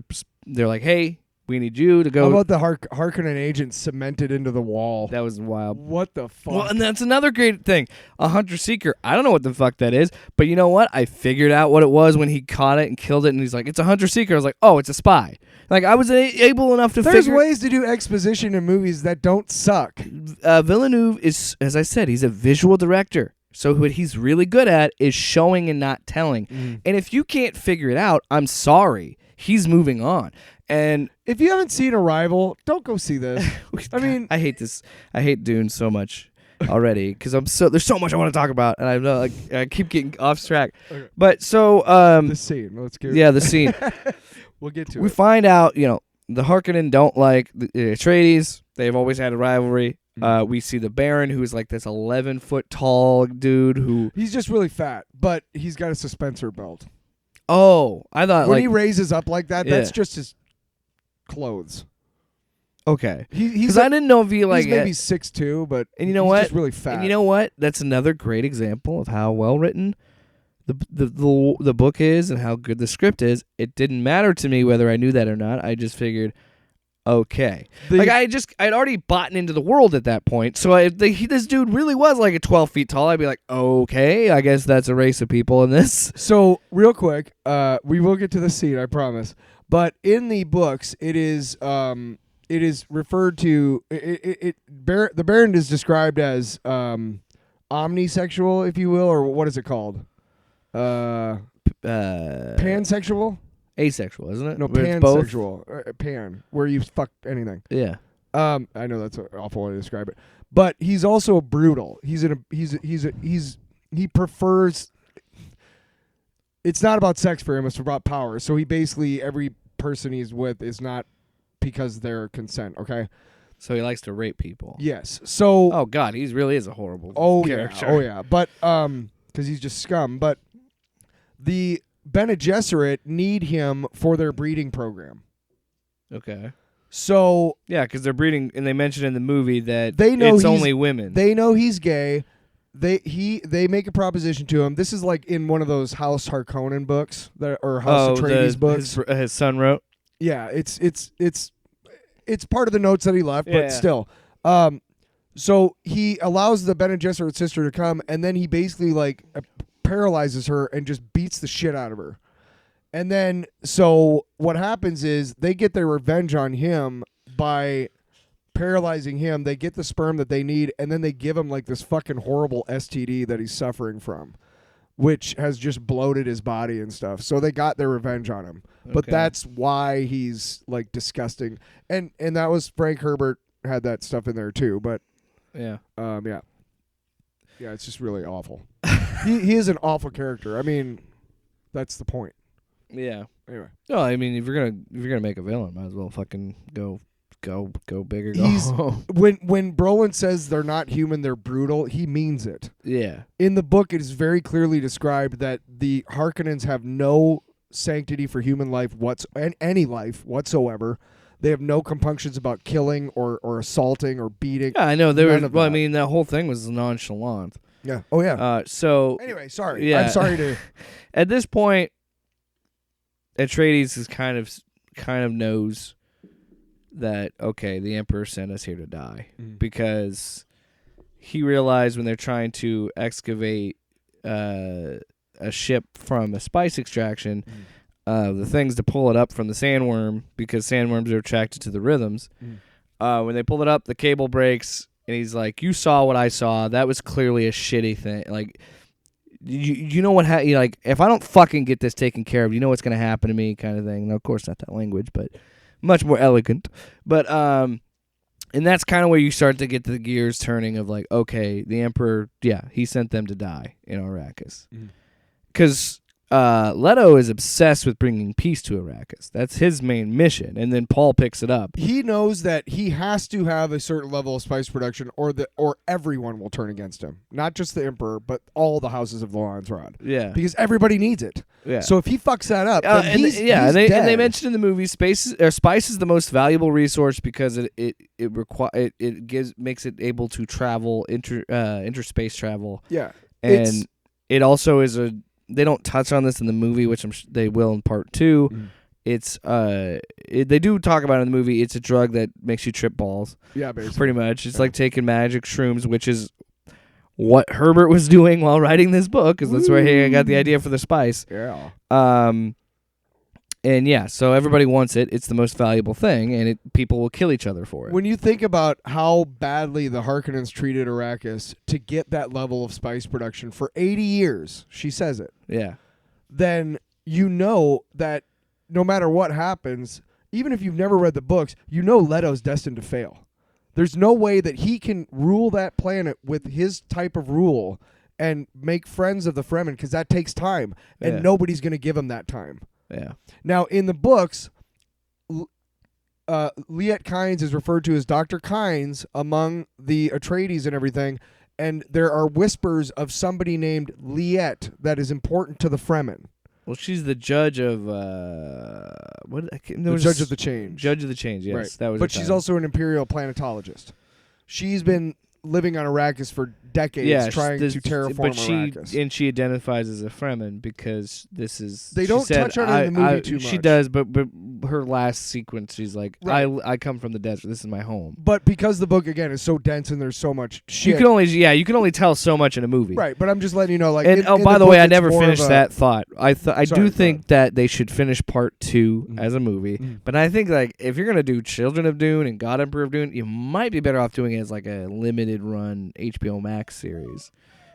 they're like, hey, we need you to go. How about the Harkonnen agent cemented into the wall? That was wild. What the fuck? Well, and that's another great thing. A hunter-seeker. I don't know what the fuck that is, but you know what? I figured out what it was when he caught it and killed it, and he's like, it's a hunter-seeker. I was like, oh, it's a spy. Like, I was able enough to There's figure... ways to do exposition in movies that don't suck. Villeneuve is, as I said, he's a visual director. So what he's really good at is showing and not telling. And if you can't figure it out, I'm sorry. He's moving on. And if you haven't seen Arrival, don't go see this. I mean, I hate this. I hate Dune so much already, because there's so much I want to talk about, and I know I keep getting off track. Okay. But so the scene. Let's get the scene. We'll get to it. We find out, the Harkonnen don't like the Atreides. They've always had a rivalry. We see the Baron, who's like this 11-foot tall dude who he's just really fat, but he's got a suspensor belt. Oh, I thought when he raises up like that, that's just his clothes. Okay, because I didn't know if he's maybe 6'2", but and you know he's what? Just really fat. And you know what? That's another great example of how well written the book is and how good the script is. It didn't matter to me whether I knew that or not. I just figured, okay, I'd already bought into the world at that point. So this dude really was like 12 feet tall. I'd be like, okay, I guess that's a race of people in this. So real quick, we will get to the scene, I promise. But in the books, it is referred to. The Baron is described as omnisexual, if you will, or what is it called? Pansexual. Asexual, isn't it? No, pansexual. Pan, where you fuck anything. Yeah. I know that's an awful way to describe it, but he's also brutal. He prefers. It's not about sex for him; it's about power. So he basically, every person he's with is not because they're consent. Okay. So he likes to rape people. Yes. So. Oh God, he really is a horrible character. Yeah. Oh yeah. But because he's just scum. But the Bene Gesserit need him for their breeding program. Okay. So yeah, because they're breeding, and they mention in the movie that they know it's only women. They know he's gay. They make a proposition to him. This is like in one of those House Harkonnen books or House Atreides books. His son wrote. Yeah, it's part of the notes that he left, but still. So he allows the Bene Gesserit sister to come, and then he basically like paralyzes her and just beats the shit out of her. And then, so what happens is they get their revenge on him by paralyzing him. They get the sperm that they need, and then they give him like this fucking horrible STD that he's suffering from, which has just bloated his body and stuff. So they got their revenge on him. But that's why he's like disgusting. And that was Frank Herbert had that stuff in there too. But yeah, it's just really awful. he is an awful character. I mean, that's the point. Yeah. Anyway. No, I mean, if you're gonna make a villain, might as well fucking go bigger. When Brolin says they're not human, they're brutal, he means it. Yeah. In the book, it is very clearly described that the Harkonnens have no sanctity for human life any life whatsoever. They have no compunctions about killing or assaulting or beating. Yeah, I know. I mean, that whole thing was nonchalant. Yeah. Oh yeah. So anyway, sorry. Yeah. I'm sorry to. At this point, Atreides is kind of knows that, okay, the Emperor sent us here to die, because he realized when they're trying to excavate a ship from a spice extraction, the things to pull it up from the sandworm, because sandworms are attracted to the rhythms. When they pull it up, the cable breaks, and he's like, "You saw what I saw. That was clearly a shitty thing. Like, you know what? Like, if I don't fucking get this taken care of, you know what's gonna happen to me," kind of thing. Now, of course, not that language, but much more elegant. But And that's kind of where you start to get the gears turning of like, okay, the Emperor, he sent them to die in Arrakis. Because Leto is obsessed with bringing peace to Arrakis. That's his main mission. And then Paul picks it up. He knows that he has to have a certain level of spice production or everyone will turn against him. Not just the Emperor, but all the houses of the Lion's Rod. Yeah. Because everybody needs it. Yeah. So if he fucks that up, then he's and they dead. mentioned in the movie spice is the most valuable resource because it makes it able to travel interspace travel. Yeah. And it also is they don't touch on this in the movie, which they will in part 2. It's they do talk about it in the movie. It's a drug that makes you trip balls. Yeah, basically. Pretty much. It's like taking magic shrooms, which is what Herbert was doing while writing this book, because that's where he got the idea for the spice. Yeah. And yeah, so everybody wants it. It's the most valuable thing, and people will kill each other for it. When you think about how badly the Harkonnens treated Arrakis to get that level of spice production for 80 years, she says it. Yeah. Then you know that no matter what happens, even if you've never read the books, you know Leto's destined to fail. There's no way that he can rule that planet with his type of rule and make friends of the Fremen, because that takes time, and nobody's going to give him that time. Yeah. Now, in the books, Liet Kynes is referred to as Dr. Kynes among the Atreides and everything, and there are whispers of somebody named Liet that is important to the Fremen. Well, she's the judge of Judge of the Change. Judge of the Change, yes. Right. That was. But she's also an imperial planetologist. She's been living on Arrakis for decades, trying to terraform Arrakis. And she identifies as a Fremen because this is. They don't touch on it in the movie too much. She does, but her last sequence, she's like, I come from the desert. This is my home. But because the book again is so dense and there's so much shit, you can only tell so much in a movie. Right, but I'm just letting you know, like. And by the way, I never finished that thought. I do think that they should finish part 2 as a movie. But I think like if you're gonna do Children of Dune and God Emperor of Dune, you might be better off doing it as like a limited run HBO Max series,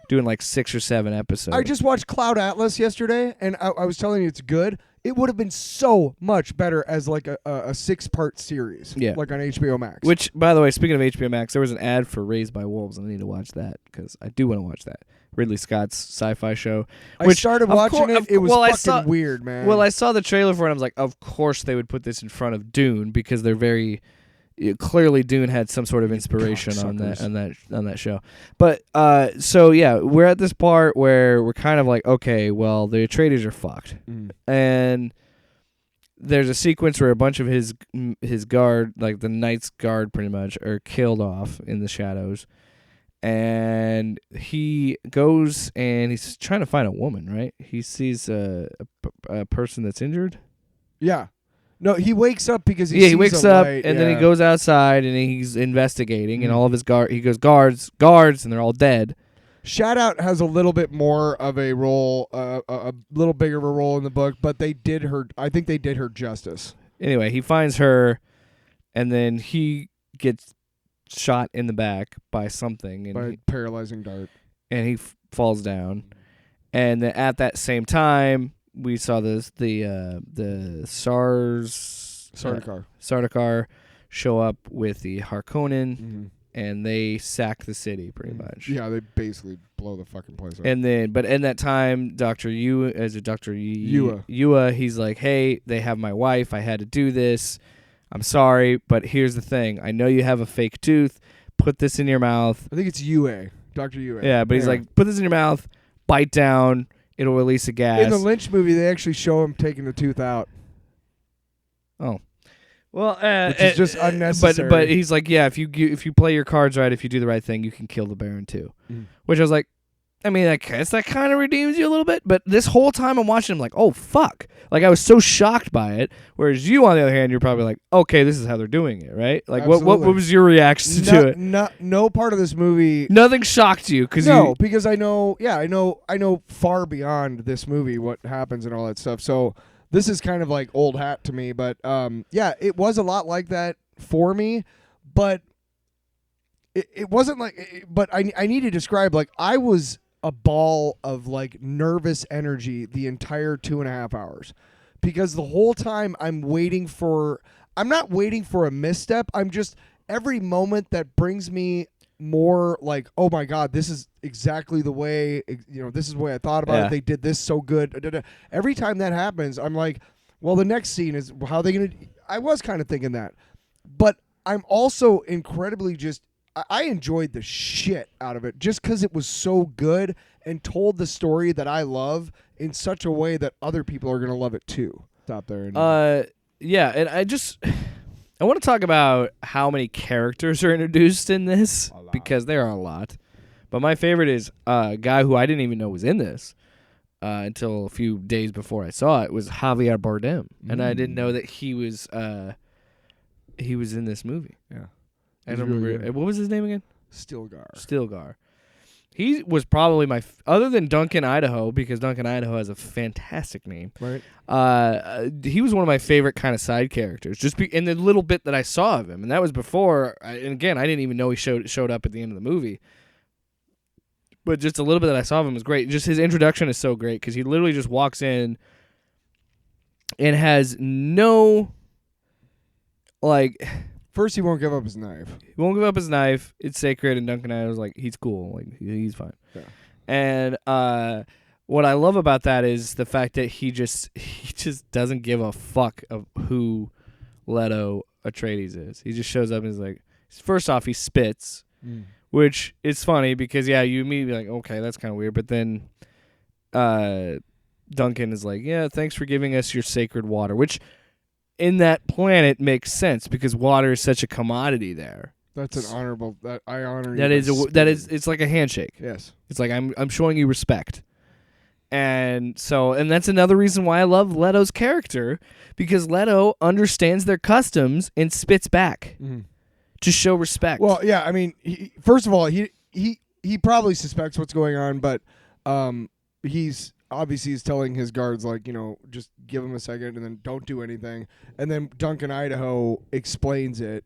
doing like 6 or 7 episodes. I just watched Cloud Atlas yesterday, and I was telling you it's good. It would have been so much better as like a 6-part series, like on HBO Max. Which, by the way, speaking of HBO Max, there was an ad for Raised by Wolves, and I need to watch that because I do want to watch that. Ridley Scott's sci-fi show. I started watching it. It was fucking weird, man. Well, I saw the trailer for it, and I was like, of course they would put this in front of Dune because they're very... Clearly, Dune had some sort of inspiration on that show. But so yeah, we're at this part where we're kind of like, okay, well, the Atreides are fucked, and there's a sequence where a bunch of his guard, like the Knight's Guard, pretty much, are killed off in the shadows, and he goes and he's trying to find a woman. Right? He sees a person that's injured. Yeah. No, he wakes up because he wakes up and then he goes outside and he's investigating and all of his guards, and they're all dead. Shoutout has a little bit more of a role, a little bigger of a role in the book, but they did her. I think they did her justice. Anyway, he finds her, and then he gets shot in the back by something, by a paralyzing dart, and he falls down. And then at that same time, we saw the Sardaukar show up with the Harkonnen, and they sack the city pretty much. Yeah, they basically blow the fucking place up. And then, but in that time, Dr. Yua, he's like, hey, they have my wife. I had to do this. I'm sorry, but here's the thing. I know you have a fake tooth. Put this in your mouth. I think it's Yua, Dr. Yua. Yeah, but he's like, put this in your mouth, bite down. It'll release a gas. In the Lynch movie, they actually show him taking the tooth out. Oh, well, which is just unnecessary. But he's like, yeah, if you play your cards right, if you do the right thing, you can kill the Baron too. Which I was like, I mean, I guess that kind of redeems you a little bit. But this whole time I'm watching, I'm like, oh fuck! Like I was so shocked by it. Whereas you, on the other hand, you're probably like, okay, this is how they're doing it, right? Like, what was your reaction to it? No part of this movie. Nothing shocked you, because I know far beyond this movie what happens and all that stuff. So this is kind of like old hat to me. But yeah, it was a lot like that for me. But it wasn't like. But I need to describe, like, I was a ball of like nervous energy the entire 2.5 hours, because the whole time I'm not waiting for a misstep. I'm just every moment that brings me more like, oh my God, this is exactly the way, this is the way I thought about Yeah. it. They did this so good. Every time that happens, I'm like, well, the next scene is how they going to. I was kind of thinking that. But I'm also incredibly I enjoyed the shit out of it just because it was so good and told the story that I love in such a way that other people are going to love it too. Stop there. Yeah, and I want to talk about how many characters are introduced in this because there are a lot. But my favorite is a guy who I didn't even know was in this until a few days before I saw it was Javier Bardem, and I didn't know that he was in this movie. Yeah, I don't remember what was his name again. Stilgar. He was probably other than Duncan Idaho, because Duncan Idaho has a fantastic name. Right. He was one of my favorite kind of side characters, just in the little bit that I saw of him, and that was before. And again, I didn't even know he showed up at the end of the movie. But just a little bit that I saw of him was great. Just his introduction is so great because he literally just walks in and has no First, he won't give up his knife. He won't give up his knife. It's sacred, and Duncan Idaho's like, he's cool. Like, he's fine. Yeah. And what I love about that is the fact that he just doesn't give a fuck of who Leto Atreides is. He just shows up and is like, first off, he spits, which is funny because, yeah, you immediately be like, okay, that's kind of weird. But then Duncan is like, yeah, thanks for giving us your sacred water, which in that planet makes sense because water is such a commodity there. That's an honorable. That I honor. That you is. It's like a handshake. Yes. It's like I'm showing you respect, and that's another reason why I love Leto's character, because Leto understands their customs and spits back to show respect. Well, yeah. I mean, first of all, he probably suspects what's going on, but he's telling his guards, like, just give him a second and then don't do anything. And then Duncan Idaho explains it,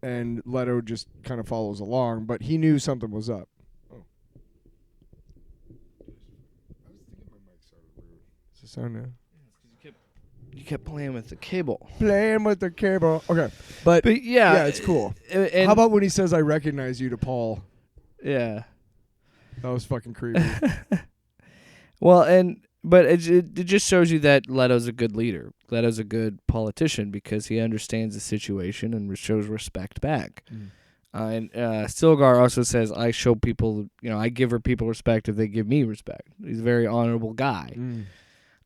and Leto just kind of follows along, but he knew something was up. Oh. I was thinking my mic started weird. Does it sound now? You kept playing with the cable. Okay. But yeah. Yeah, it's cool. And how about when he says, I recognize you to Paul? Yeah. That was fucking creepy. Well, but it just shows you that Leto's a good leader. Leto's a good politician because he understands the situation and shows respect back. And Stilgar also says, I show people, I give people respect if they give me respect. He's a very honorable guy.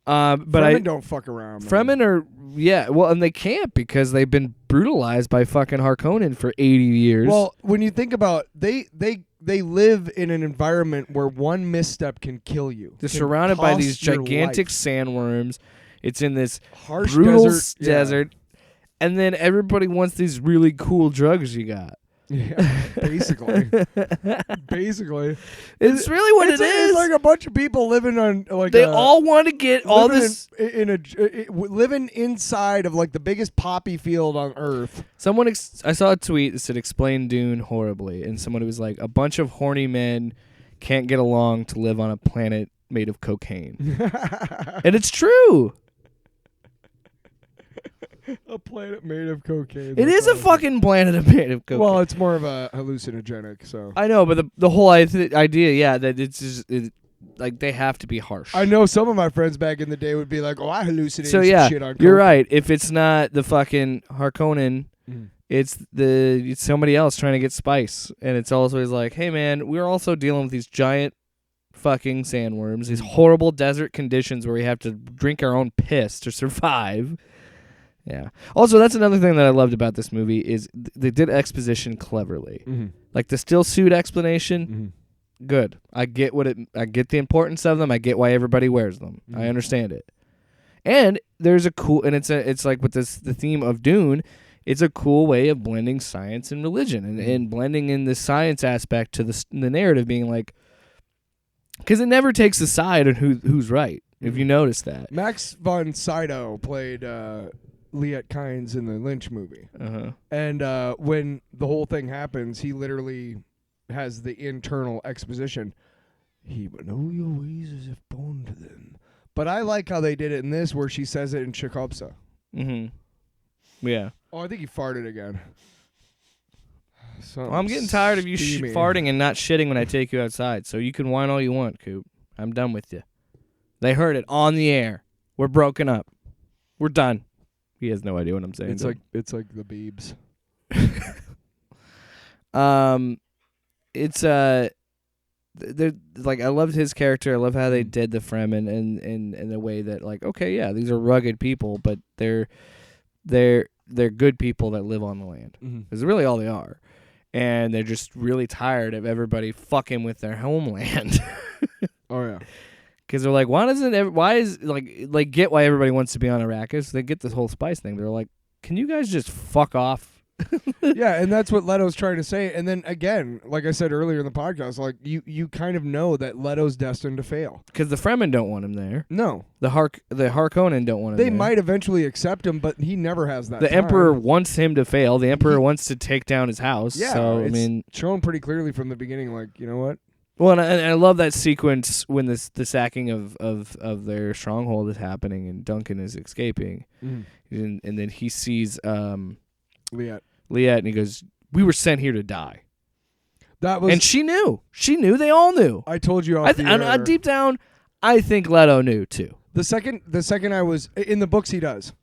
But Fremen don't fuck around. Fremen are, and they can't because they've been brutalized by fucking Harkonnen for 80 years. Well, when you think about they live in an environment where one misstep can kill you. They're surrounded by these gigantic sandworms. It's in this harsh brutal desert. And then everybody wants these really cool drugs you got. Yeah, basically. It's really what it is. It's like a bunch of people living on they all want to get all this living inside of like the biggest poppy field on Earth. I saw a tweet that said explain Dune horribly, and someone was like, a bunch of horny men can't get along to live on a planet made of cocaine. And it's true. A planet made of cocaine. It is a fucking planet made of cocaine. Well, it's more of a hallucinogenic, so. I know, but the whole idea, yeah, that it's just like they have to be harsh. I know some of my friends back in the day would be like, "Oh, I hallucinated some shit on coke." You're right. If it's not the fucking Harkonnen, it's somebody else trying to get spice, and it's always like, "Hey, man, we're also dealing with these giant fucking sandworms, these horrible desert conditions where we have to drink our own piss to survive." Yeah. Also, that's another thing that I loved about this movie is they did exposition cleverly. Like the still suit explanation, good. I get the importance of them. I get why everybody wears them. I understand it. And there's it's like with the theme of Dune, it's a cool way of blending science and religion and blending in the science aspect to the narrative being like, because it never takes a side on who's right. If you notice that. Max von Sydow played Liet Kynes in the Lynch movie. And when the whole thing happens, he literally has the internal exposition. He would know your ways as if born to them. But I like how they did it in this, where she says it in Chekhovsa. Yeah. Oh, I think he farted again. Well, I'm getting tired of you farting and not shitting when I take you outside, so you can whine all you want, Coop. I'm done with you. They heard it on the air. We're broken up. We're done. He has no idea what I'm saying. It's like the Beebs. It's like I loved his character. I love how they did the Fremen and in a way that like, okay, yeah, these are rugged people, but they're good people that live on the land. Because really all they are. And they're just really tired of everybody fucking with their homeland. Oh yeah. Because they're like, why get why everybody wants to be on Arrakis? They get this whole spice thing. They're like, can you guys just fuck off? Yeah, and that's what Leto's trying to say. And then again, like I said earlier in the podcast, like you kind of know that Leto's destined to fail. Because the Fremen don't want him there. No. The Harkonnen don't want him there. They might eventually accept him, but he never has that The time. Emperor wants him to fail. The Emperor wants to take down his house. Yeah, so, it's shown pretty clearly from the beginning, like, you know what? Well, and I love that sequence when the sacking of their stronghold is happening and Duncan is escaping. And then he sees Liette, and he goes, "We were sent here to die." And she knew. She knew. They all knew. I told you off the air. Deep down, I think Leto knew too. The second I was in the books, he does.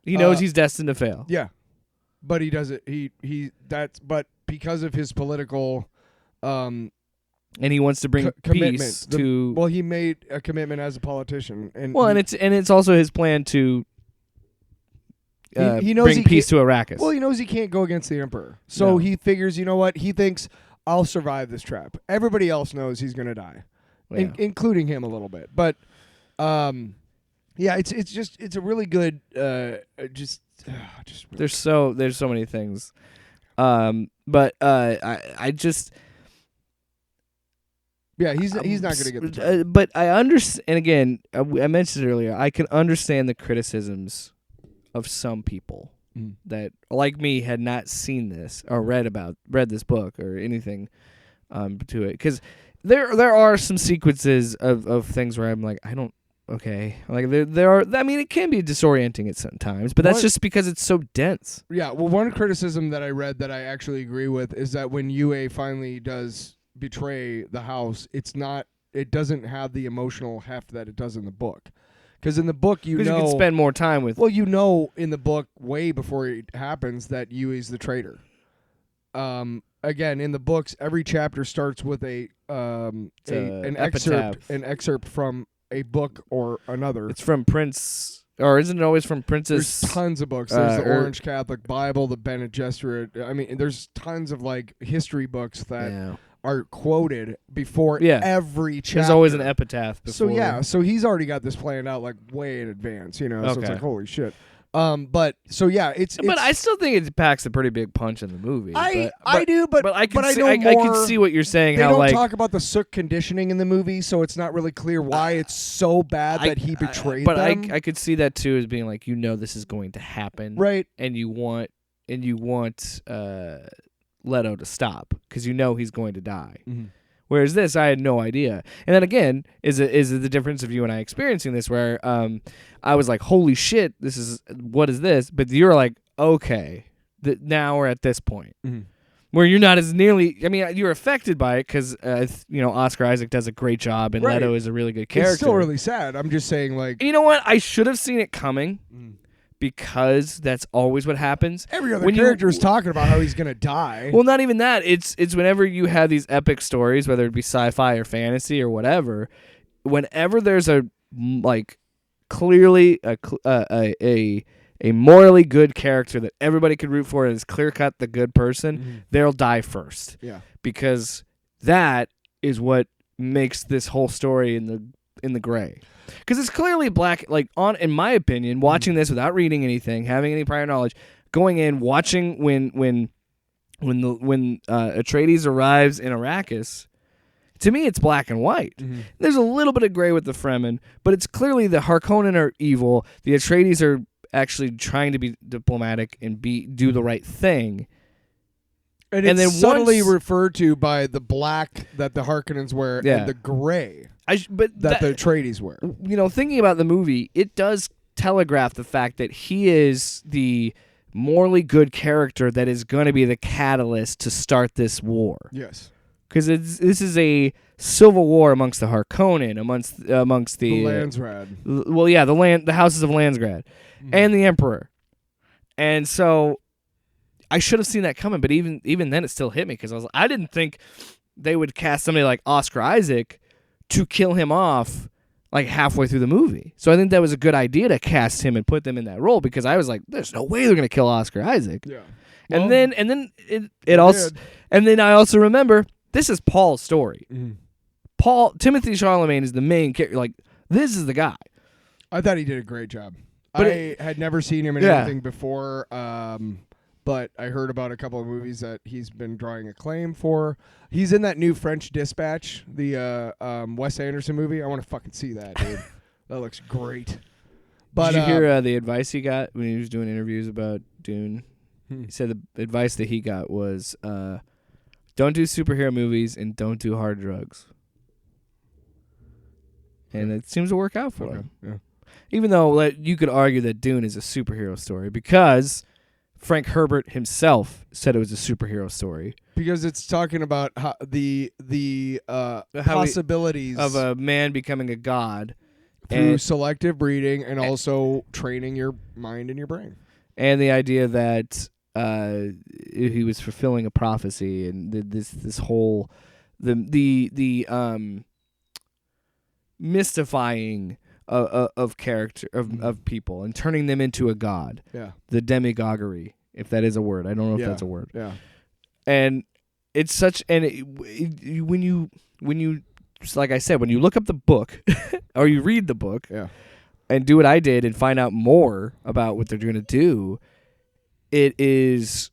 He knows he's destined to fail. Yeah, but he does it. But because of his political, and he wants to bring peace to. Well, he made a commitment as a politician, and it's also his plan to. He knows bring peace to Arrakis. Well, he knows he can't go against the Emperor, so he figures, you know what? He thinks, I'll survive this trap. Everybody else knows he's gonna die, including him a little bit. But, it's a really good. Just really there's so many things, but I just. Yeah, he's not going to get the job. But I understand, and again, I mentioned it earlier, I can understand the criticisms of some people that, like me, had not seen this or read this book or anything to it. Because there are some sequences of things where I'm like, okay. Like there are, I mean, it can be disorienting at some times, but that's just because it's so dense. Yeah, well, one criticism that I read that I actually agree with is that when Yue finally does betray the house, it doesn't have the emotional heft that it does in the book. Because in the book, you can spend more time with. Well, in the book way before it happens that Yue's the traitor. Again, in the books, every chapter starts with an excerpt from a book or another. It's from Prince, or isn't it always from Princess? There's tons of books. There's the Orange Catholic Bible, the Bene Gesserit. I mean, there's tons of like history books that are quoted before every chapter. There's always an epitaph before. So he's already got this planned out like way in advance, So it's like, holy shit. But I still think it packs a pretty big punch in the movie. I do, but I can see what you're saying. They how don't talk about the Sook conditioning in the movie, so it's not really clear why it's so bad that he betrayed them. But I could see that too as being like, this is going to happen, right? And you want Leto to stop because he's going to die. Whereas this, I had no idea. And then again, is the difference of you and I experiencing this, where I was like, "Holy shit, what is this?" But you're like, "Okay, now we're at this point where you're not as nearly. I mean, you're affected by it because Oscar Isaac does a great job and Leto is a really good character. It's still really sad. I'm just saying, like, you know what? I should have seen it coming. Because that's always what happens. Every other character is talking about how he's going to die. Well, not even that. It's whenever you have these epic stories, whether it be sci-fi or fantasy or whatever, whenever there's clearly a morally good character that everybody could root for and is clear-cut the good person, they'll die first. Yeah. Because that is what makes this whole story in the gray. Because it's clearly black, in my opinion, watching this without reading anything, having any prior knowledge, going in, watching when Atreides arrives in Arrakis, to me it's black and white. There's a little bit of gray with the Fremen, but it's clearly the Harkonnen are evil, the Atreides are actually trying to be diplomatic and do the right thing. And it's then subtly referred to by the black that the Harkonnens wear and the gray that the Atreides wear. Thinking about the movie, it does telegraph the fact that he is the morally good character that is going to be the catalyst to start this war. Yes. Because this is a civil war amongst the Harkonnen, amongst the Landsrad. The houses of Landsgrad, and the Emperor. And so I should have seen that coming, but even then it still hit me because I didn't think they would cast somebody like Oscar Isaac to kill him off like halfway through the movie. So I think that was a good idea to cast him and put them in that role because I was like, there's no way they're going to kill Oscar Isaac. Yeah. And then it also, and then I also remember this is Paul's story. Timothy Chalamet is the main character. Like, this is the guy. I thought he did a great job. But I had never seen him in anything before, but I heard about a couple of movies that he's been drawing acclaim for. He's in that new French Dispatch, the Wes Anderson movie. I want to fucking see that, dude. That looks great. But, did you hear the advice he got when he was doing interviews about Dune? He said the advice that he got was, don't do superhero movies and don't do hard drugs. And it seems to work out for him. Yeah. Even though you could argue that Dune is a superhero story because Frank Herbert himself said it was a superhero story. Because it's talking about how the possibilities of a man becoming a god through selective breeding and also training your mind and your brain. And the idea that he was fulfilling a prophecy and this whole the mystifying of character of people and turning them into a god. Yeah. The demigogery, if that is a word. I don't know if that's a word. Yeah. And it's such when you like I said, when you look up the book or you read the book and do what I did and find out more about what they're going to do, it is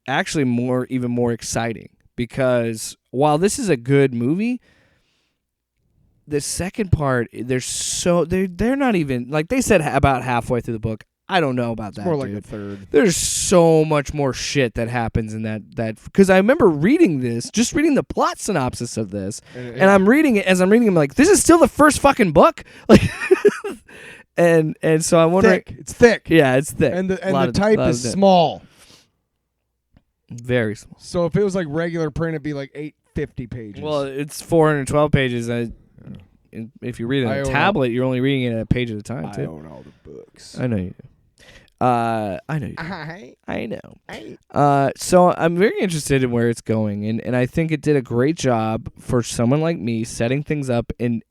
actually even more exciting because while this is a good movie, the second part, they're not even, like they said about halfway through the book. I don't know about that. More like a third. There's so much more shit that happens in that because I remember reading the plot synopsis of this, and I'm reading it as I'm reading. I'm like, this is still the first fucking book, like, and so I'm wondering. It's thick. Yeah, it's thick, and the type is small, very small. So if it was like regular print, it'd be like 850 pages. Well, it's 412 pages. If you read it on a tablet, you're only reading it a page at a time. I own all the books. I know you do. I know you do. I know. So I'm very interested in where it's going, and I think it did a great job for someone like me setting things up and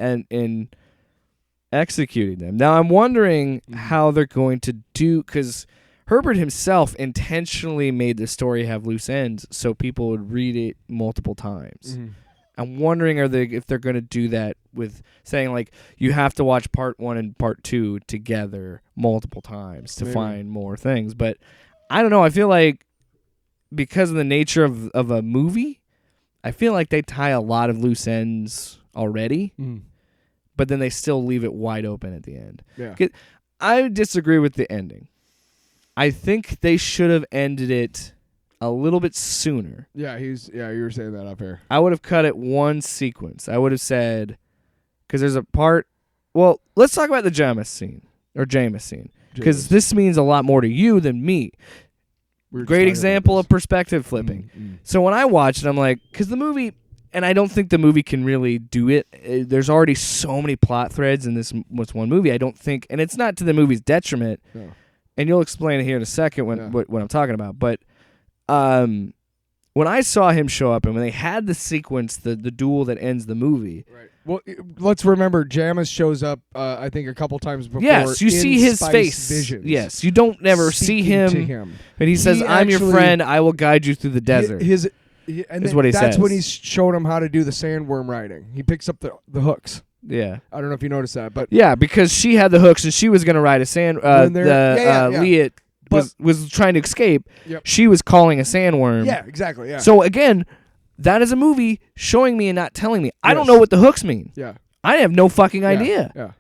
executing them. Now I'm wondering how they're going to do, because Herbert himself intentionally made the story have loose ends so people would read it multiple times. I'm wondering if they're going to do that with saying, like, you have to watch part 1 and part 2 together multiple times to find more things. But I don't know. I feel like because of the nature of a movie, I feel like they tie a lot of loose ends already, but then they still leave it wide open at the end. Yeah. I disagree with the ending. I think they should have ended it a little bit sooner. Yeah, you were saying that up here. I would have cut it one sequence. I would have said, because there's a part. Well, let's talk about the Jameis scene, because this means a lot more to you than me. Great example of perspective flipping. So when I watched it, I'm like, because the movie, and I don't think the movie can really do it. There's already so many plot threads in this one movie. I don't think, and it's not to the movie's detriment. No. And you'll explain it here in a second what I'm talking about, but. When I saw him show up and when they had the sequence, the duel that ends the movie. Right. Well, let's remember Jameis shows up, I think, a couple times before. Yes, you see his face. Visions, yes, you don't ever see him. And he says, "I'm your friend. I will guide you through the desert." Is what he says. That's when he's showing him how to do the sandworm riding. He picks up the hooks. Yeah, I don't know if you noticed that, but yeah, because she had the hooks and she was going to ride a sand. Leah was trying to escape. Yep. She was calling a sandworm. Yeah, exactly. Yeah. So again, that is a movie showing me and not telling me. I don't know what the hooks mean. Yeah. I have no fucking idea. Yeah.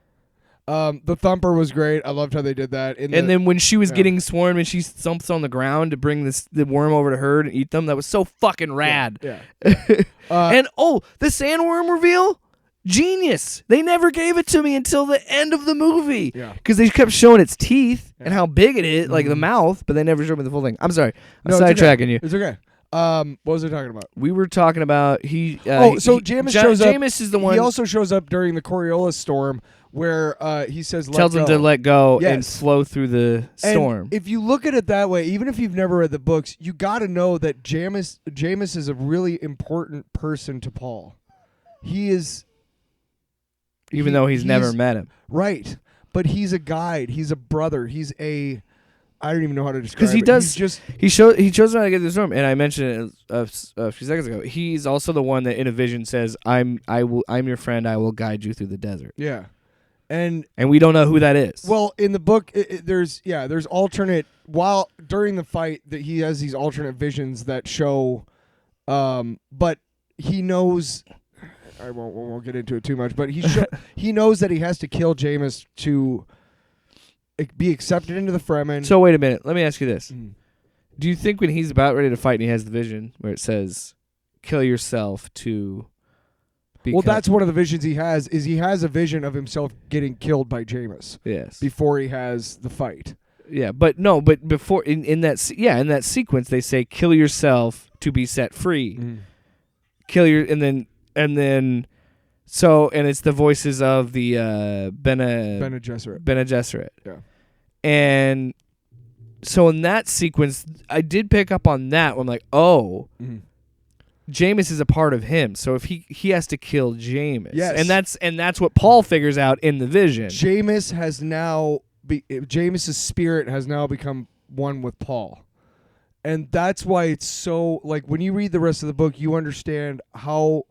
The thumper was great. I loved how they did that. Then when she was getting swarmed and she thumps on the ground to bring the worm over to her and eat them, that was so fucking rad. Yeah. And the sandworm reveal Genius. They never gave it to me until the end of the movie. Yeah. Because they kept showing its teeth and how big it is, like the mouth, but they never showed me the full thing. I'm sorry. I'm sidetracking you. It's okay. What was I talking about? We were talking about Jameis shows up. Jameis is the one. He also shows up during the Coriolis storm where he says, tells him to let go and Yes. flow through the storm. And if you look at it that way, even if you've never read the books, you got to know that Jameis is a really important person to Paul. He is... Even though he's never met him. Right. But he's a guide. He's a brother. He's a... I don't even know how to describe it. Because he does... He's just... He chose how to get through the storm, and I mentioned it a few seconds ago. He's also the one that in a vision says, I'm your friend, I will guide you through the desert. Yeah. And we don't know who that is. well, in the book, there's alternate, while during the fight that he has these alternate visions that show, but he knows... I won't get into it too much, but he knows that he has to kill Jameis to be accepted into the Fremen. So wait a minute. Let me ask you this. Do you think when he's about ready to fight and he has the vision where it says, kill yourself to become... Well, that's one of the visions he has, is he has a vision of himself getting killed by Jameis. Yes. Before he has the fight. Yeah, but before in that sequence they say kill yourself to be set free. Kill your and then so it's the voices of the Bene Gesserit. Yeah. And so in that sequence, I did pick up on that. I'm like, oh, Jameis is a part of him. So if he has to kill Jameis, yes, and that's what Paul figures out in the vision. Jameis has now Jameis's spirit has now become one with Paul, and that's why it's so like when you read the rest of the book, you understand how,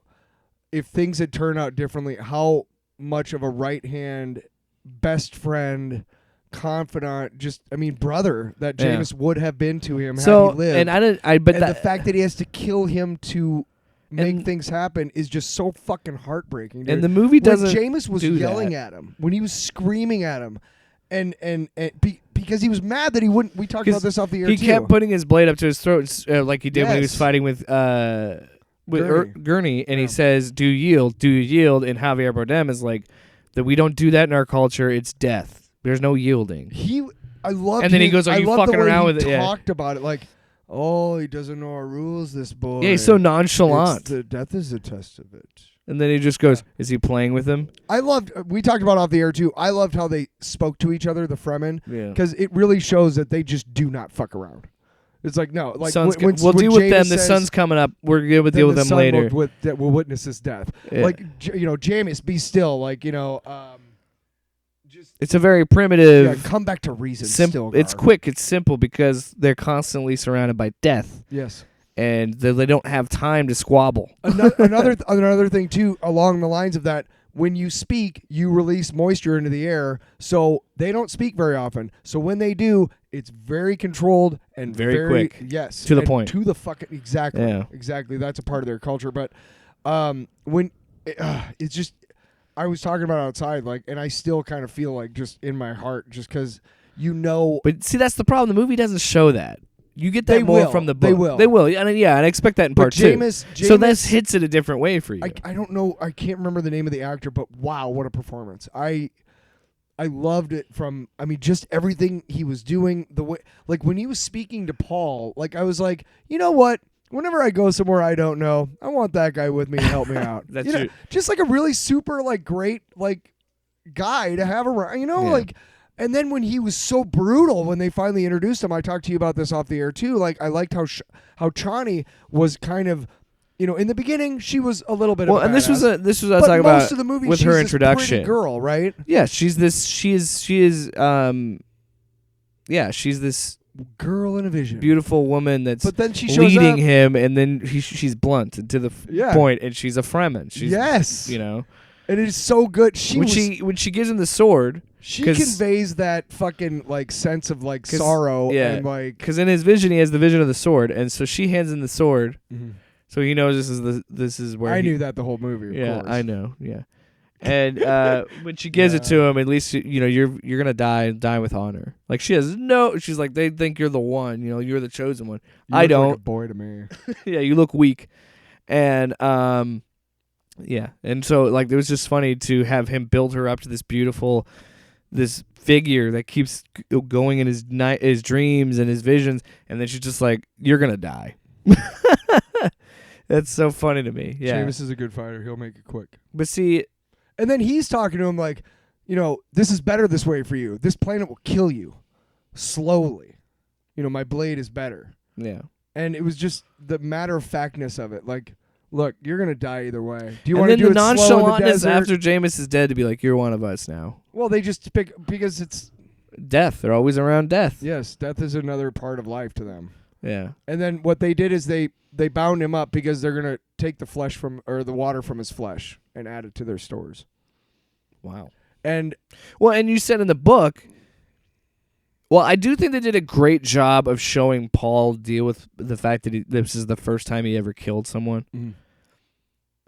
if things had turned out differently, how much of a right hand, best friend, confidant, brother that Jameis would have been to him had he lived. And the fact that he has to kill him to make things happen is just so fucking heartbreaking. Dude. And the movie doesn't. When Jameis was yelling at him, when he was screaming at him, because he was mad that he wouldn't. We talked about this off the air. He kept putting his blade up to his throat, like he did when he was fighting with Gurney, and he says, do you yield? And Javier Bardem is like, that we don't do that in our culture. It's death. There's no yielding. I love. And then he goes, "Are you fucking around with it?" Talked about it like, oh, he doesn't know our rules. This boy. Yeah, he's so nonchalant. Death is a test of it. And then he just goes, "Is he playing with him?" I loved. We talked about off the air too. I loved how they spoke to each other, the Fremen, because it really shows that they just do not fuck around. It's like no, like we'll deal with them. The sun's coming up. We're gonna deal with them later. We'll witness his death. Yeah. Like Jameis, be still. Like it's a very primitive. Come back to reason. It's quick. It's simple because they're constantly surrounded by death. Yes. And they don't have time to squabble. Another thing too, along the lines of that, when you speak, you release moisture into the air, so they don't speak very often. So when they do, it's very controlled and very quick. Yes, to the point. To the fucking exactly. Yeah. Exactly. That's a part of their culture. But when it's just, I was talking about outside, like, and I still kind of feel like just in my heart, just because But see, that's the problem. The movie doesn't show that. You get that more from the book. They will. And I expect that in part two. So this hits it a different way for you. I don't know. I can't remember the name of the actor, but wow, what a performance! I loved it from. Just everything he was doing. The way, like when he was speaking to Paul, like I was like, you know what? Whenever I go somewhere I don't know, I want that guy with me to help me out. That's true. Just like a really super like great like guy to have around. Like. And then when he was so brutal when they finally introduced him, I talked to you about this off the air too. Like I liked how Chani was kind of, in the beginning she was a little bit. Well, of a and this was badass. this was I was talking about most of the movie with she's her this introduction. Pretty girl, right? Yeah, she's this girl in a vision, beautiful woman that's but then she shows leading up. him, and then she's blunt to the point, and she's a Fremen. She's, and it is so good. When she gives him the sword. She conveys that fucking like sense of like sorrow and like because in his vision he has the vision of the sword, and so she hands him the sword, so he knows this is where I knew that the whole movie. Of course. I know, and when she gives it to him, at least you're gonna die with honor. Like she's like they think you're the one, you're the chosen one. You I look don't. like a boy to me. Yeah, you look weak, and Yeah, and so like it was just funny to have him build her up to this figure that keeps going in his dreams and his visions, and then she's just like, "You're gonna die." That's so funny to me. Yeah, Jameis is a good fighter. He'll make it quick. but see, And then he's talking to him like, this is better this way for you. This planet will kill you slowly. My blade is better. yeah. And it was just the matter-of-factness of it. Like, look, you're going to die either way. Do you And want to then do the it slow in the nonchalantness desert? after Jameis is dead to be like, "You're one of us now." Well, they just pick, because it's, Death. They're always around death. yes, death is another part of life to them. Yeah. And then what they did is they bound him up because they're going to take the water from his flesh and add it to their stores. Wow. And Well, and you said in the book. Well, I do think they did a great job of showing Paul deal with the fact that this is the first time he ever killed someone.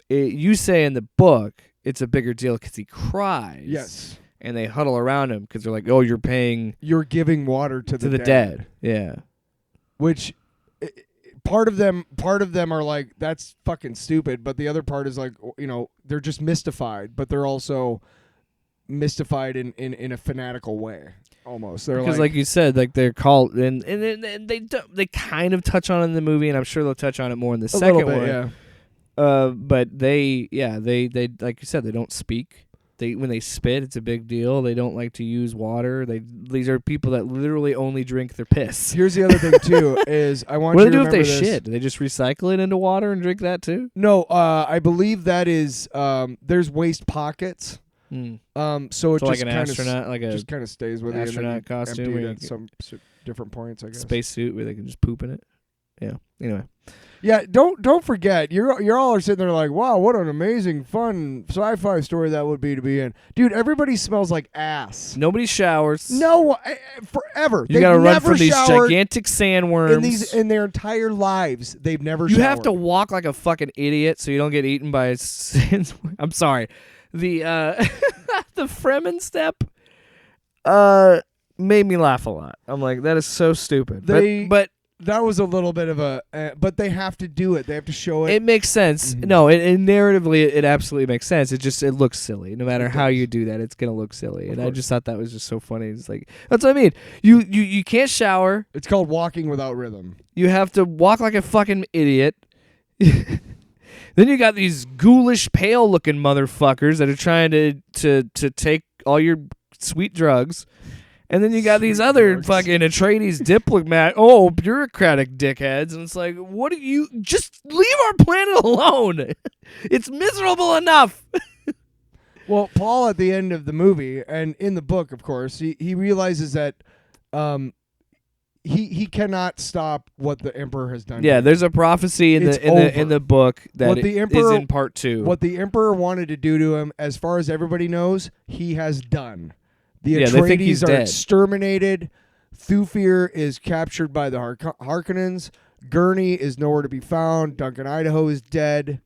You say in the book it's a bigger deal because he cries. yes, And they huddle around him because they're like, "Oh, you're paying you're giving water to the dead." Yeah. Which part of them are like, that's fucking stupid, but the other part is like, they're just mystified, but they're also mystified in a fanatical way. Almost. They're Because like you said, like they're called and they kind of touch on it in the movie, and I'm sure they'll touch on it more in the second little bit, one. yeah. But they like you said, they don't speak. When they spit, it's a big deal. They don't like to use water. These are people that literally only drink their piss. Here's the other thing too is I want What you do to they do if they remember this. shit? Do they just recycle it into water and drink that too? No, I believe that is there's waste pockets. So it So like just an kind astronaut, like a just kind of stays with you, and then astronaut you costume empty where it you at get some different points, I guess. spacesuit where they can just poop in it. Yeah. Anyway. Yeah, don't forget. You're all are sitting there like, wow, what an amazing, fun sci-fi story that would be to be in, dude. Everybody smells like ass. Nobody showers. No, forever. You They've got to run never from these showered gigantic sandworms. in their entire lives. They've never. You showered. have to walk like a fucking idiot so you don't get eaten by a sandworm. I'm sorry. The the Fremen step made me laugh a lot. I'm like, that is so stupid. But that was a little bit of a, but they have to do it. They have to show it. it makes sense. Mhm. No, narratively, it absolutely makes sense. It looks silly. No matter how you do that, it's gonna look silly. And I just thought that was just so funny. It's like, that's what I mean. You can't shower. It's called walking without rhythm. You have to walk like a fucking idiot. Then you got these ghoulish, pale-looking motherfuckers that are trying to take all your sweet drugs. And then you got these other drugs. fucking Atreides bureaucratic dickheads. And it's like, what do you... Just leave our planet alone. It's miserable enough. Well, Paul at the end of the movie, and in the book, of course, he realizes that he cannot stop what the Emperor has done. Yeah, to him. there's a prophecy in It's the book that What the is Emperor- in part 2. What the Emperor wanted to do to him, as far as everybody knows, he has done. The Yeah, they think he's Atreides are dead. exterminated. Thufir is captured by the Harkonnens. Gurney is nowhere to be found. Duncan Idaho is dead.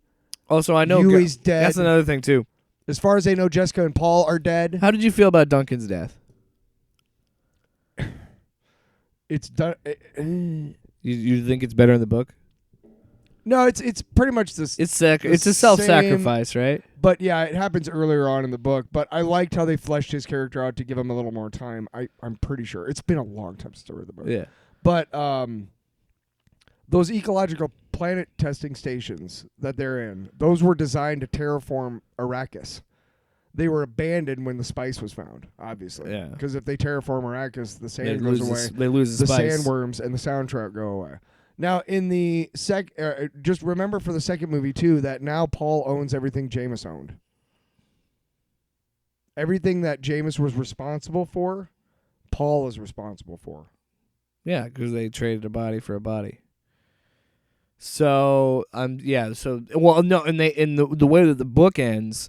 Also, I know Yui's dead. That's another thing too. As far as they know, Jessica and Paul are dead. How did you feel about Duncan's death? It's done. You think it's better in the book? No, it's pretty much this. It's a self-sacrifice, right? But yeah, it happens earlier on in the book. But I liked how they fleshed his character out to give him a little more time. I'm pretty sure it's been a long time since I read the book. Yeah. But those ecological planet testing stations that they're in, those were designed to terraform Arrakis. They were abandoned when the spice was found, obviously. Yeah. Because if they terraform Arrakis, the sand goes away. They lose the The spice. sandworms and the soundtrack go away. Now, in the just remember for the second movie too that now Paul owns everything Jameis owned. Everything that Jameis was responsible for, Paul is responsible for. Yeah, because they traded a body for a body. So in the way that the book ends,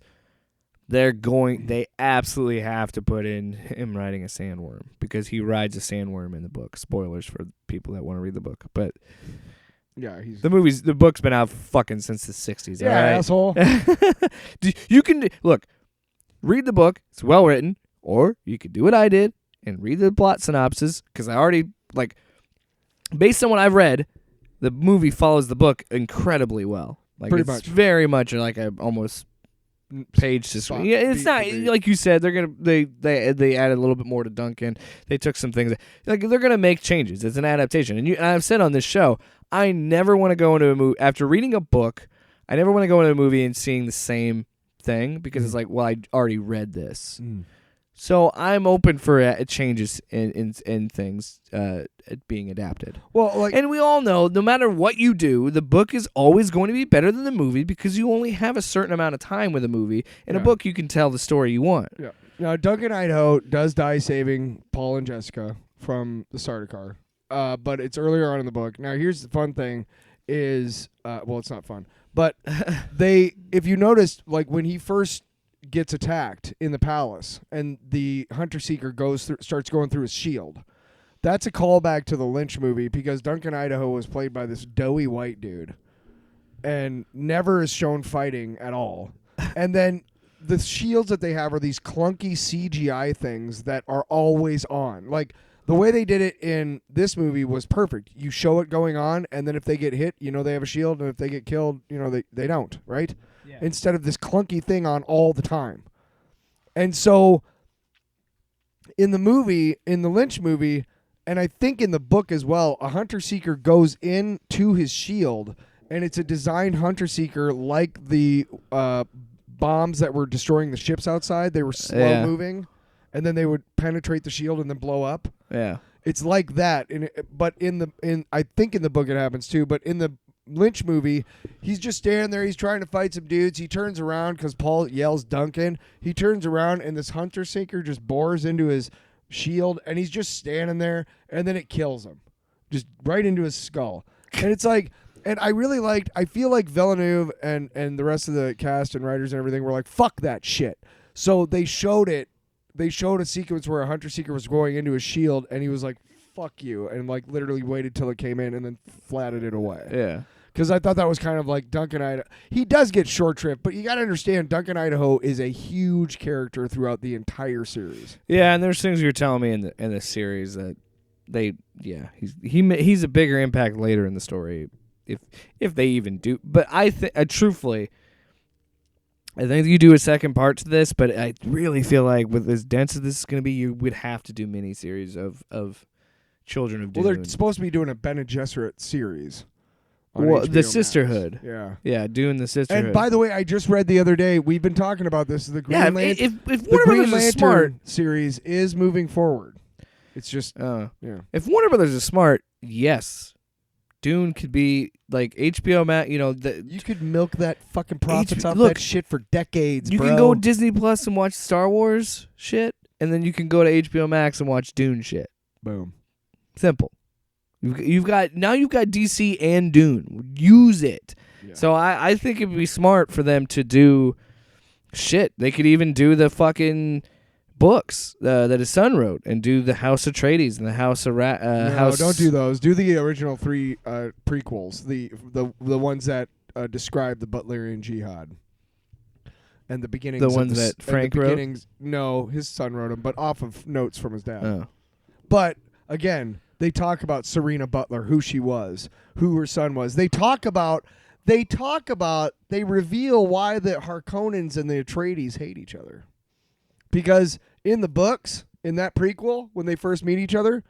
they absolutely have to put in him riding a sandworm because he rides a sandworm in the book. Spoilers for people that want to read the book, but Yeah, he's the book's been out fucking since the 60s. yeah, all right? asshole. You can look, read the book. It's well written, or you could do what I did and read the plot synopsis because I already based on what I've read, the movie follows the book incredibly well. Like Pretty it's much. very much like a almost page to Spot, yeah, it's beat not for beat. like you said. They're gonna they added a little bit more to Duncan. They took some things like they're gonna make changes. It's an adaptation, and I've said on this show, I never want to go into a movie after reading a book. I never want to go into a movie and seeing the same thing because it's like, well, I already read this, so I'm open for changes in things being adapted. Well, like, And we all know, no matter what you do, the book is always going to be better than the movie because you only have a certain amount of time with a movie. In a book, you can tell the story you want. yeah. Now, Duncan Idaho does die saving Paul and Jessica from the starter car, but it's earlier on in the book. Now, here's the fun thing: is well, it's not fun, but if you noticed, like when he first gets attacked in the palace, and the hunter seeker starts going through his shield. That's a callback to the Lynch movie because Duncan Idaho was played by this doughy white dude and never is shown fighting at all. And then the shields that they have are these clunky CGI things that are always on. Like the way they did it in this movie was perfect. You show it going on, and then if they get hit, you know they have a shield, and if they get killed, you know they don't, right? Yeah. Instead of this clunky thing on all the time. And so in the Lynch movie, and I think in the book as well, a hunter seeker goes into his shield, and it's a designed hunter seeker like the bombs that were destroying the ships outside. They were slow moving, and then they would penetrate the shield and then blow up. Yeah, it's like that. But I think in the book it happens too. But in the Lynch movie, he's just standing there. He's trying to fight some dudes. He turns around because Paul yells Duncan. He turns around, and this hunter seeker just bores into his shield, and he's just standing there, and then it kills him just right into his skull. And it's like, and I feel like Villeneuve and the rest of the cast and writers and everything were like, fuck that shit. So they showed a sequence where a hunter seeker was going into his shield, and he was like, fuck you, and like literally waited till it came in and then flatted it away. Yeah. Because I thought that was kind of like Duncan Idaho. He does get short shrift, but you got to understand Duncan Idaho is a huge character throughout the entire series. Yeah, and there's things you're telling me in the series that he's a bigger impact later in the story if they even do. But I think truthfully, I think you do a second part to this, but I really feel like with as dense as this is going to be, you would have to do miniseries of Children of Dune. Well, they're supposed to be doing a Bene Gesserit series. Well, the Sisterhood. Max. Yeah, Dune the Sisterhood. And by the way, I just read the other day, we've been talking about this, the Green Lantern. If Warner Brothers is smart, series is moving forward. It's just if Warner Brothers is smart, yes. Dune could be like HBO Max, you could milk that fucking profits off that shit for decades, You can go Disney Plus and watch Star Wars shit, and then you can go to HBO Max and watch Dune shit. Boom. Simple. You've got DC and Dune. Use it. Yeah. So I think it'd be smart for them to do shit. They could even do the fucking books that his son wrote, and do the House Atreides and the House of No, don't do those. Do the original 3 prequels, the ones that describe the Butlerian Jihad and the beginnings. The ones that Frank wrote. No, his son wrote them, but off of notes from his dad. Oh. But again, they talk about Serena Butler, who she was, who her son was. They reveal why the Harkonnens and the Atreides hate each other. Because in the books, in that prequel, when they first meet each other,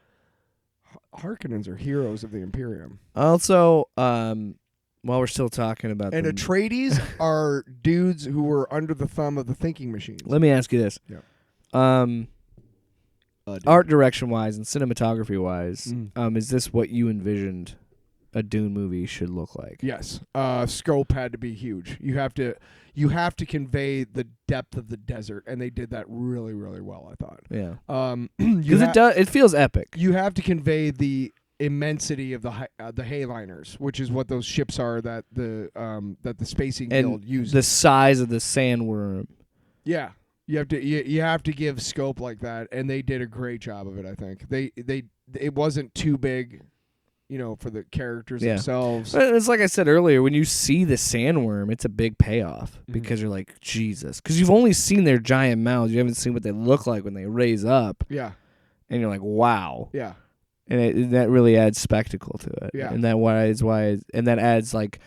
Harkonnens are heroes of the Imperium. Also, while we're still talking about and Atreides are dudes who were under the thumb of the thinking machines. Let me ask you this. Yeah. Art direction wise and cinematography wise, is this what you envisioned a Dune movie should look like? Yes. Scope had to be huge. You have to convey the depth of the desert, and they did that really, really well, I thought. Yeah. Because it feels epic. You have to convey the immensity of the Hayliners, which is what those ships are that the Spacing Guild uses. The size of the sandworm. Yeah. You have to give scope like that, and they did a great job of it. I think it wasn't too big, for the characters themselves. But it's like I said earlier, when you see the sandworm, it's a big payoff because you're like, Jesus, because you've only seen their giant mouths, you haven't seen what they look like when they raise up. Yeah, and you're like, wow. Yeah, and that really adds spectacle to it. Yeah, and that adds like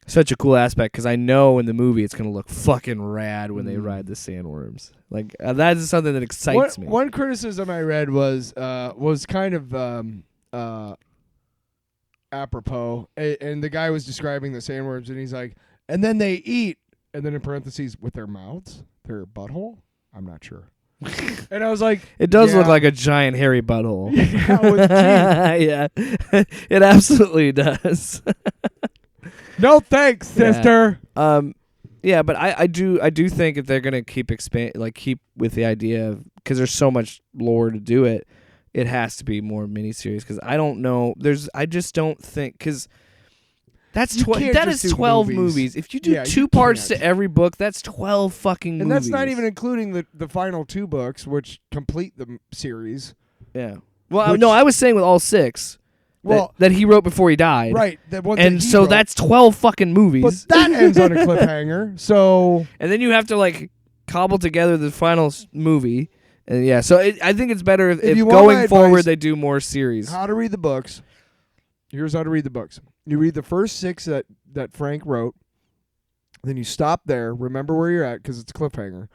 such a cool aspect because I know in the movie it's gonna look fucking rad when they ride the sandworms. Like that is something that excites me. One criticism I read was kind of apropos, and the guy was describing the sandworms, and he's like, and then they eat, and then in parentheses, with their mouths, their butthole. I'm not sure. And I was like, it does look like a giant hairy butthole. Yeah, with teeth. Yeah, it absolutely does. No thanks, sister. Yeah, but I do think if they're gonna keep with the idea of, because there's so much lore to do it, it has to be more miniseries. Because I don't know, I just don't think, because that's that is 12 movies. If you do 2 parts to every book, that's 12 fucking movies. And that's not even including the final 2 books, which complete the series. Yeah. Well, no, I was saying with all 6. Well, that he wrote before he died. Right. And so wrote. That's 12 fucking movies. But that ends on a cliffhanger. So. And then you have to cobble together the final movie. And yeah, so I think it's better if going forward they do more series. How to read the books. Here's how to read the books. You read the first 6 that Frank wrote. Then you stop there. Remember where you're at because it's a cliffhanger.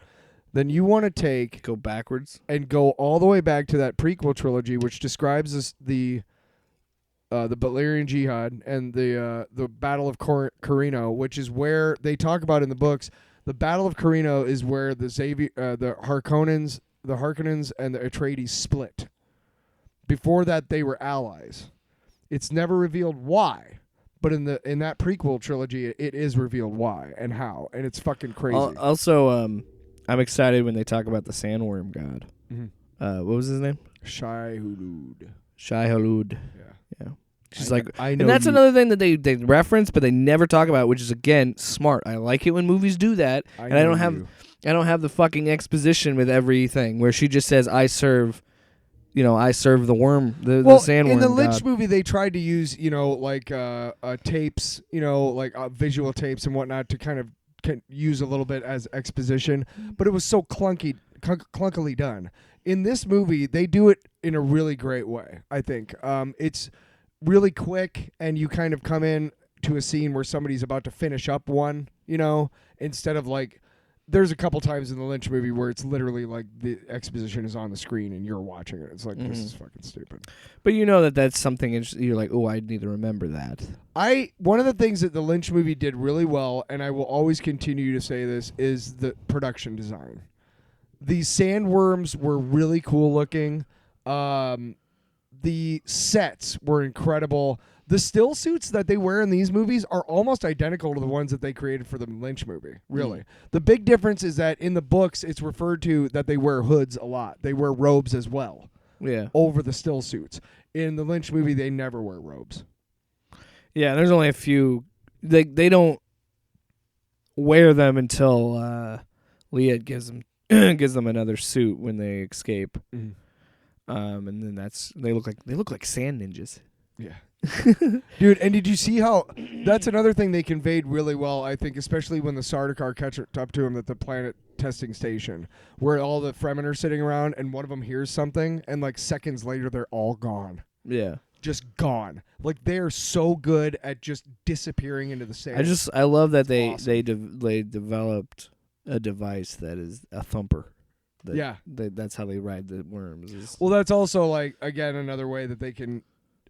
Then you want to go backwards and go all the way back to that prequel trilogy, which describes the Balerian Jihad and the Battle of Carino, which is where they talk about in the books. The Battle of Carino is where the Harkonnens, and the Atreides split. Before that, they were allies. It's never revealed why, but in that prequel trilogy, it is revealed why and how, and it's fucking crazy. Also, I'm excited when they talk about the sandworm god. Mm-hmm. What was his name? Shai-Hulud. Shai-Hulud. Yeah. She's and that's another thing that they reference, but they never talk about, which is again smart. I like it when movies do that, and I don't have the fucking exposition with everything where she just says, "I serve." I serve the worm, the sandworm. In the Lynch god. movie, they tried to use, tapes, visual tapes and whatnot to kind of use a little bit as exposition, but it was so clunkily done. In this movie, they do it in a really great way, I think. It's really quick, and you kind of come in to a scene where somebody's about to finish up one, instead of there's a couple times in the Lynch movie where it's literally the exposition is on the screen and you're watching it. It's this is fucking stupid. But that's something you're like, oh, I need to remember that. One of the things that the Lynch movie did really well, and I will always continue to say this, is the production design. These sandworms were really cool looking. The sets were incredible. The still suits that they wear in these movies are almost identical to the ones that they created for the Lynch movie, really. The big difference is that in the books, it's referred to that they wear hoods a lot. They wear robes as well. Yeah. Over the still suits. In the Lynch movie, they never wear robes. Yeah, there's only a few. They don't wear them until Leah gives them another suit when they escape. Mm-hmm. And then they look like sand ninjas. Yeah. Dude, and did you see how that's another thing they conveyed really well, I think, especially when the Sardaukar catch up to him at the planet testing station, where all the Fremen are sitting around and one of them hears something and seconds later they're all gone. Yeah. Just gone. They are so good at just disappearing into the sand. I love that awesome. they developed a device that is a thumper. That's how they ride the worms. Well, that's also again another way that they can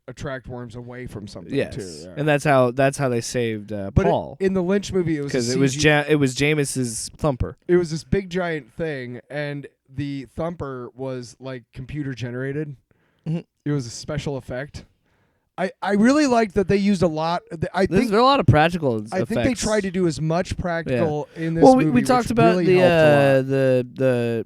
attract worms away from something too. Yeah. And that's how they saved Paul. In the Lynch movie, it was because it was Jameis's thumper. It was this big giant thing, and the thumper was computer generated. Mm-hmm. It was a special effect. I really liked that they used a lot. There's a lot of practical effects. I think they tried to do as much practical in this movie. Well, we talked about really the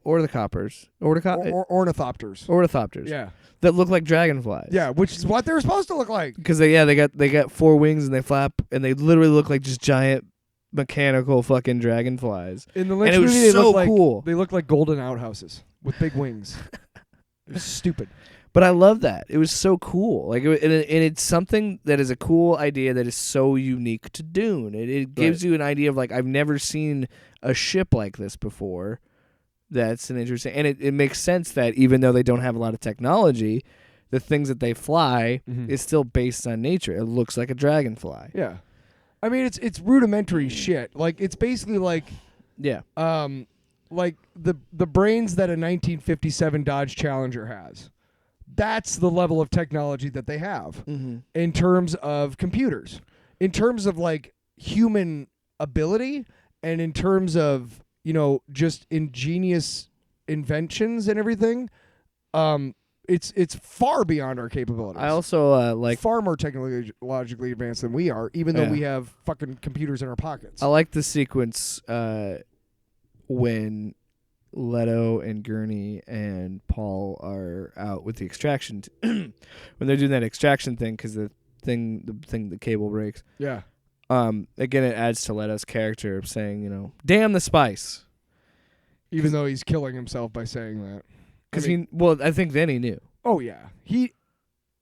ornithopters. Ornithopters. Yeah. That look like dragonflies. Yeah, which is what they were supposed to look like. Because they got 4 wings and they flap and they literally look like just giant mechanical fucking dragonflies. In the Lynch movie, they look cool. They look like golden outhouses with big wings. It was stupid. But I love that. It was so cool. And it's something that is a cool idea that is so unique to Dune. It gives you an idea of I've never seen a ship like this before. That's an interesting, and it makes sense that even though they don't have a lot of technology, the things that they fly is still based on nature. It looks like a dragonfly. Yeah. I mean, it's rudimentary shit. Like it's basically like Yeah. like the brains that a 1957 Dodge Challenger has. That's the level of technology that they have in terms of computers, in terms of like human ability, and in terms of, you know, just ingenious inventions and everything. It's far beyond our capabilities. I also like far more technologically advanced than we are, even though we have fucking computers in our pockets. I like the sequence when Leto and Gurney and Paul are out with the extraction when they're doing that extraction thing because the cable breaks. Yeah. Again, it adds to Leto's character of saying, you know, damn the spice. Even though he's killing himself by saying that. Because I think then he knew. Oh yeah,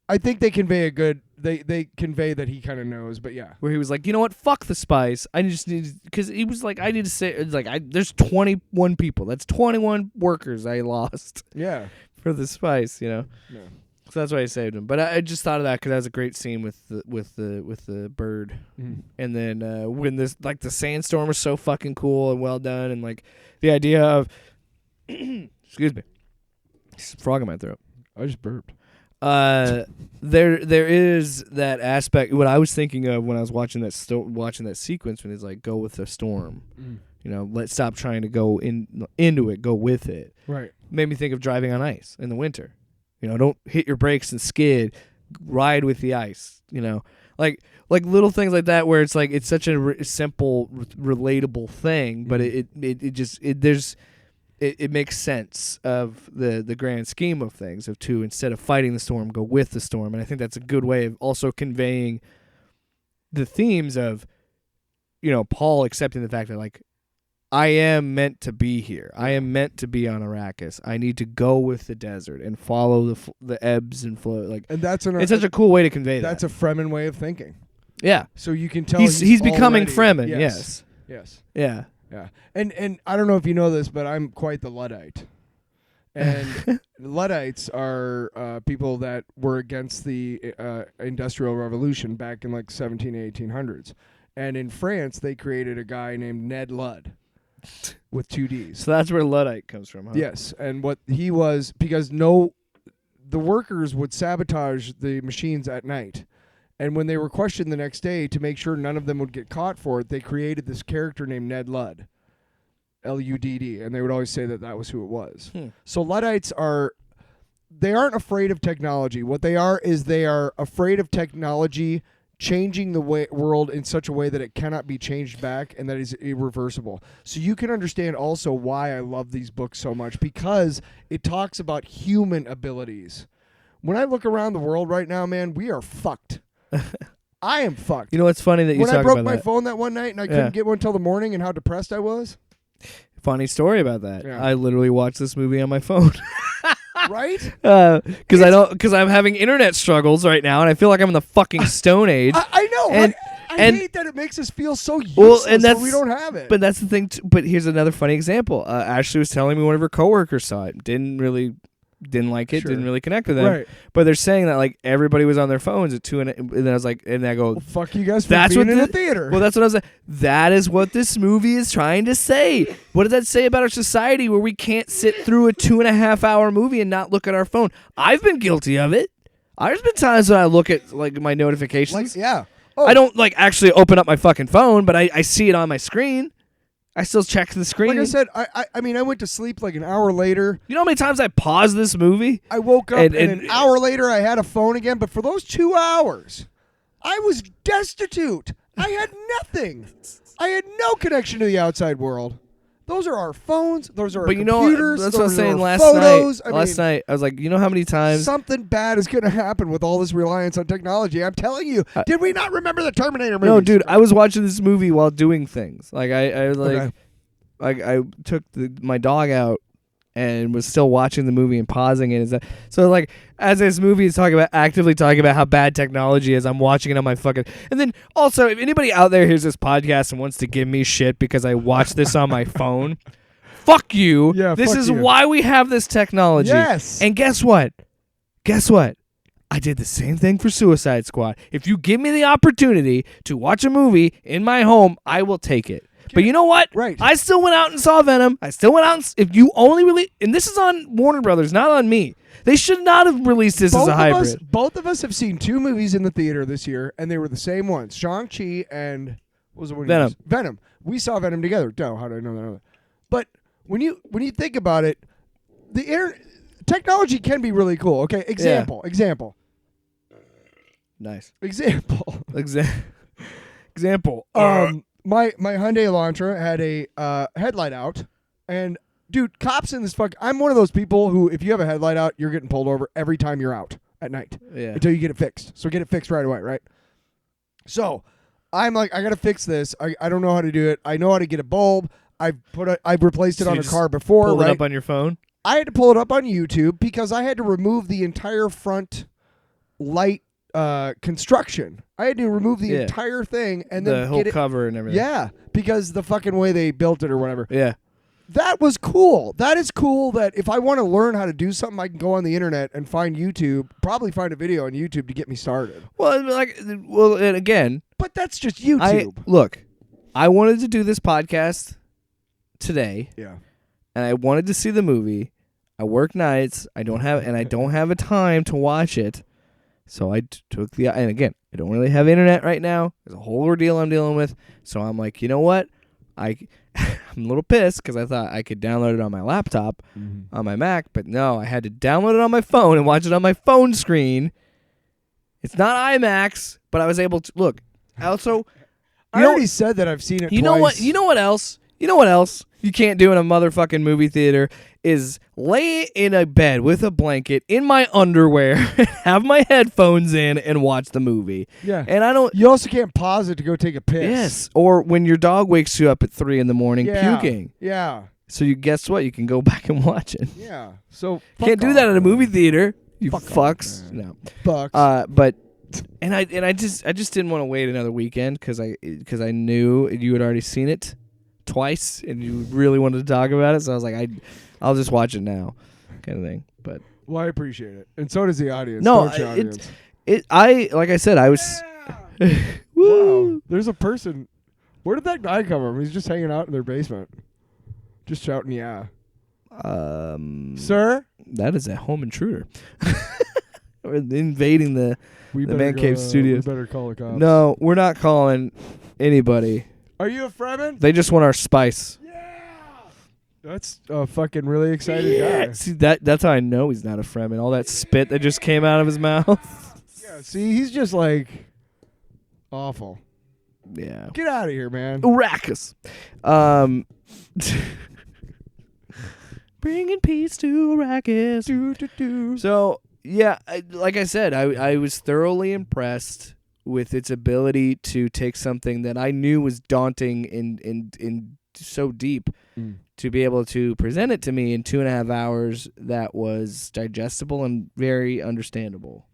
I think they convey they convey that he kind of knows, but yeah. Where he was like, you know what, fuck the spice. I just need, because he was like, I need to say, it's like, there's 21 people. That's 21 workers I lost. Yeah. For the spice, you know. Yeah. So that's why I saved him. But I just thought of that because that was a great scene with the bird, and then when this like the sandstorm was so fucking cool and well done, and like the idea of excuse me, frog in my throat. I just burped. There is that aspect. What I was thinking of when I was watching that sequence when he's like, "Go with the storm," you know, let's stop trying to go into it, go with it. Right. Made me think of driving on ice in the winter. You know, don't hit your brakes and skid. Ride with the ice. You know, like little things like that, where it's like it's such a simple, relatable thing, but it makes sense of the grand scheme of things. Of to, instead of fighting the storm, go with the storm, and I think that's a good way of also conveying the themes of, you know, Paul accepting the fact that like, I am meant to be here. I am meant to be on Arrakis. I need to go with the desert and follow the ebbs and flow. Like, and it's such a cool way to convey that. That's a Fremen way of thinking. Yeah. So you can tell he's becoming already, Fremen. Yes. Yeah. Yeah. And I don't know if you know this, but I'm quite the Luddite. And Luddites are people that were against the Industrial Revolution back in like 1800s. And in France, they created a guy named Ned Ludd. With 2 Ds. So that's where Luddite comes from, huh? Yes, and what he was, because the workers would sabotage the machines at night, and when they were questioned the next day to make sure none of them would get caught for it, they created this character named Ned Ludd, Ludd, and they would always say that was who it was. So Luddites they aren't afraid of technology. What they are is they are afraid of technology changing the world in such a way that it cannot be changed back and that is irreversible. So you can understand also why I love these books so much, because it talks about human abilities. When I look around the world right now, man, we are fucked. I am fucked. You know what's funny that you talk about that? When I broke my phone that one night and I couldn't get one until the morning and how depressed I was. Funny story about that. Yeah. I literally watched this movie on my phone. Right? Because I'm having internet struggles right now, and I feel like I'm in the fucking Stone Age. I know. And, I hate that it makes us feel so useless when we don't have it. But that's the thing. But here's another funny example. Ashley was telling me one of her coworkers saw it, didn't like it, didn't really connect with them. Right. But they're saying that like everybody was on their phones at 2 and then I was like, and I go, well, fuck you guys for being in the theater. Well, that's what I was like. That is what this movie is trying to say. What does that say about our society where we can't sit through a 2.5 hour movie and not look at our phone? I've been guilty of it. There's been times when I look at like my notifications. I don't like actually open up my fucking phone, but I see it on my screen. I still check the screen. Like I said, I mean, I went to sleep like an hour later. You know how many times I paused this movie? I woke up and an hour later I had a phone again. But for those 2 hours, I was destitute. I had nothing. I had no connection to the outside world. Those are our phones. Those are our computers. That's what I was saying last photos. night. Last night, I was like, you know how many times something bad is going to happen with all this reliance on technology. I'm telling you. Did we not remember the Terminator movies? No, dude. I was watching this movie while doing things. Like I took my dog out and was still watching the movie and pausing it. So like as this movie is actively talking about how bad technology is, I'm watching it on my fucking. And then also, if anybody out there hears this podcast and wants to give me shit because I watch this on my phone, fuck you. Yeah, this is why we have this technology. Yes. And guess what? I did the same thing for Suicide Squad. If you give me the opportunity to watch a movie in my home, I will take it. But you know what? Right. I still went out and saw Venom. I still went out and if you only release, and this is on Warner Brothers, not on me. They should not have released this as a hybrid. Both of us have seen 2 movies in the theater this year, and they were the same ones: Shang-Chi and what was the one? Venom. Venom. We saw Venom together. No, how did I know that? But when you think about it, technology can be really cool. Okay, example. Nice. Example. My Hyundai Elantra had a headlight out, and dude, cops in this I'm one of those people who, if you have a headlight out, you're getting pulled over every time you're out at night until you get it fixed. So get it fixed right away, right? So I'm like, I gotta fix this. I don't know how to do it. I know how to get a bulb. I've replaced it on a car before. Pull right? it up on your phone. I had to pull it up on YouTube because I had to remove the entire front light construction. I had to remove the entire thing and then the whole cover and everything. Yeah, because the fucking way they built it or whatever. Yeah. That was cool. That is cool that if I want to learn how to do something, I can go on the internet and find YouTube, probably find a video on YouTube to get me started. Well, and again. But that's just YouTube. Look, I wanted to do this podcast today. Yeah. And I wanted to see the movie. I work nights. I don't have a time to watch it. So I took and again, I don't really have internet right now. There's a whole ordeal I'm dealing with. So I'm like, you know what? I'm a little pissed because I thought I could download it on my laptop, on my Mac, but no, I had to download it on my phone and watch it on my phone screen. It's not IMAX, but I was able to look. Also, I already said that I've seen it. You know what? You know what else? You know what else you can't do in a motherfucking movie theater is lay in a bed with a blanket in my underwear, have my headphones in, and watch the movie. Yeah. And I don't. You also can't pause it to go take a piss. Yes. Or when your dog wakes you up at 3 a.m. puking. Yeah. So guess what? You can go back and watch it. Yeah. So can't do that at a movie theater. You fucks. No. Fucks. But. And I just didn't want to wait another weekend because I knew you had already seen it twice and you really wanted to talk about it, so I was like, I'll just watch it now, kind of thing. But I appreciate it, and so does the audience. No, audience. Like I said, I was. Yeah. Woo! Wow, there's a person. Where did that guy come from? He's just hanging out in their basement, just shouting, "Yeah." Sir, that is a home intruder. We're invading the man cave studio. We better call the cops. No, we're not calling anybody. Are you a Fremen? They just want our spice. Yeah. That's a fucking really excited guy. See, that's how I know he's not a Fremen. All that spit that just came out of his mouth. Yeah, see, he's just like awful. Yeah. Get out of here, man. Arrakis. Bringing peace to Arrakis. So, yeah, like I said, I was thoroughly impressed with its ability to take something that I knew was daunting and so deep to be able to present it to me in 2.5 hours that was digestible and very understandable.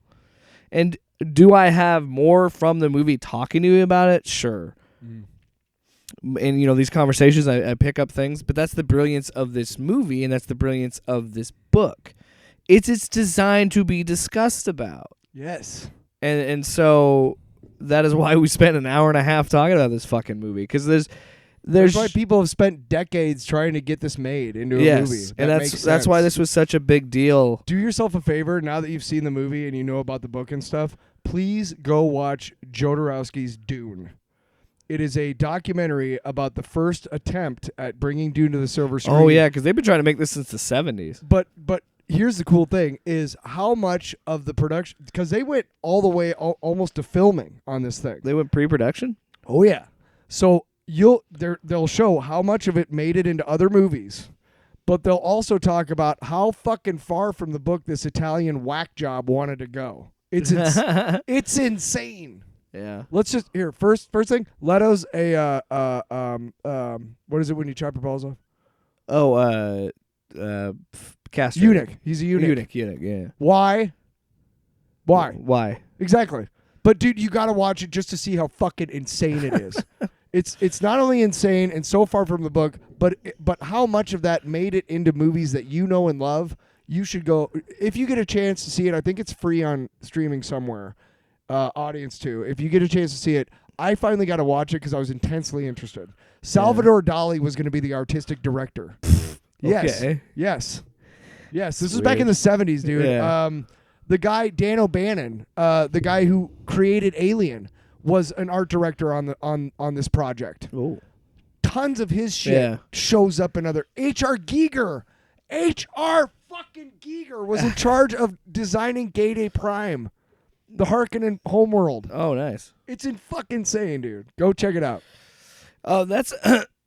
And do I have more from the movie talking to you about it? Sure. And, these conversations, I pick up things, but that's the brilliance of this movie and that's the brilliance of this book. It's designed to be discussed about. Yes. And so that is why we spent an hour and a half talking about this fucking movie, because there's why people have spent decades trying to get this made into a movie. And that's why this was such a big deal. Do yourself a favor, now that you've seen the movie and you know about the book and stuff, please go watch Jodorowsky's Dune. It is a documentary about the first attempt at bringing Dune to the silver screen. Oh yeah, because they've been trying to make this since the 70s. But here's the cool thing is how much of the production, because they went all the way almost to filming on this thing. They went pre-production? Oh yeah. So they'll show how much of it made it into other movies, but they'll also talk about how fucking far from the book this Italian whack job wanted to go. It's it's insane. Yeah. Let's just first thing. Leto's a what is it when you chop your balls off? Oh, castrated. Eunuch. He's a eunuch. Eunuch, yeah. Why? Why? Exactly. But dude, you got to watch it just to see how fucking insane it is. It's not only insane and so far from the book, but how much of that made it into movies that you know and love. you should go if you get a chance to see it. I think it's free on streaming somewhere. Audience too. If you get a chance to see it, I finally got to watch it because I was intensely interested. Salvador Dali was going to be the artistic director. Yes. Okay. Yes. This was Weird. back in the 70s, dude. Yeah. The guy Dan O'Bannon, the guy who created Alien, was an art director on this project. Oh. Tons of his shit shows up in other. H.R. Giger fucking Giger was in charge of designing Gayday Prime, the Harkonnen homeworld. Oh, nice. It's fucking insane, dude. Go check it out. Oh, that's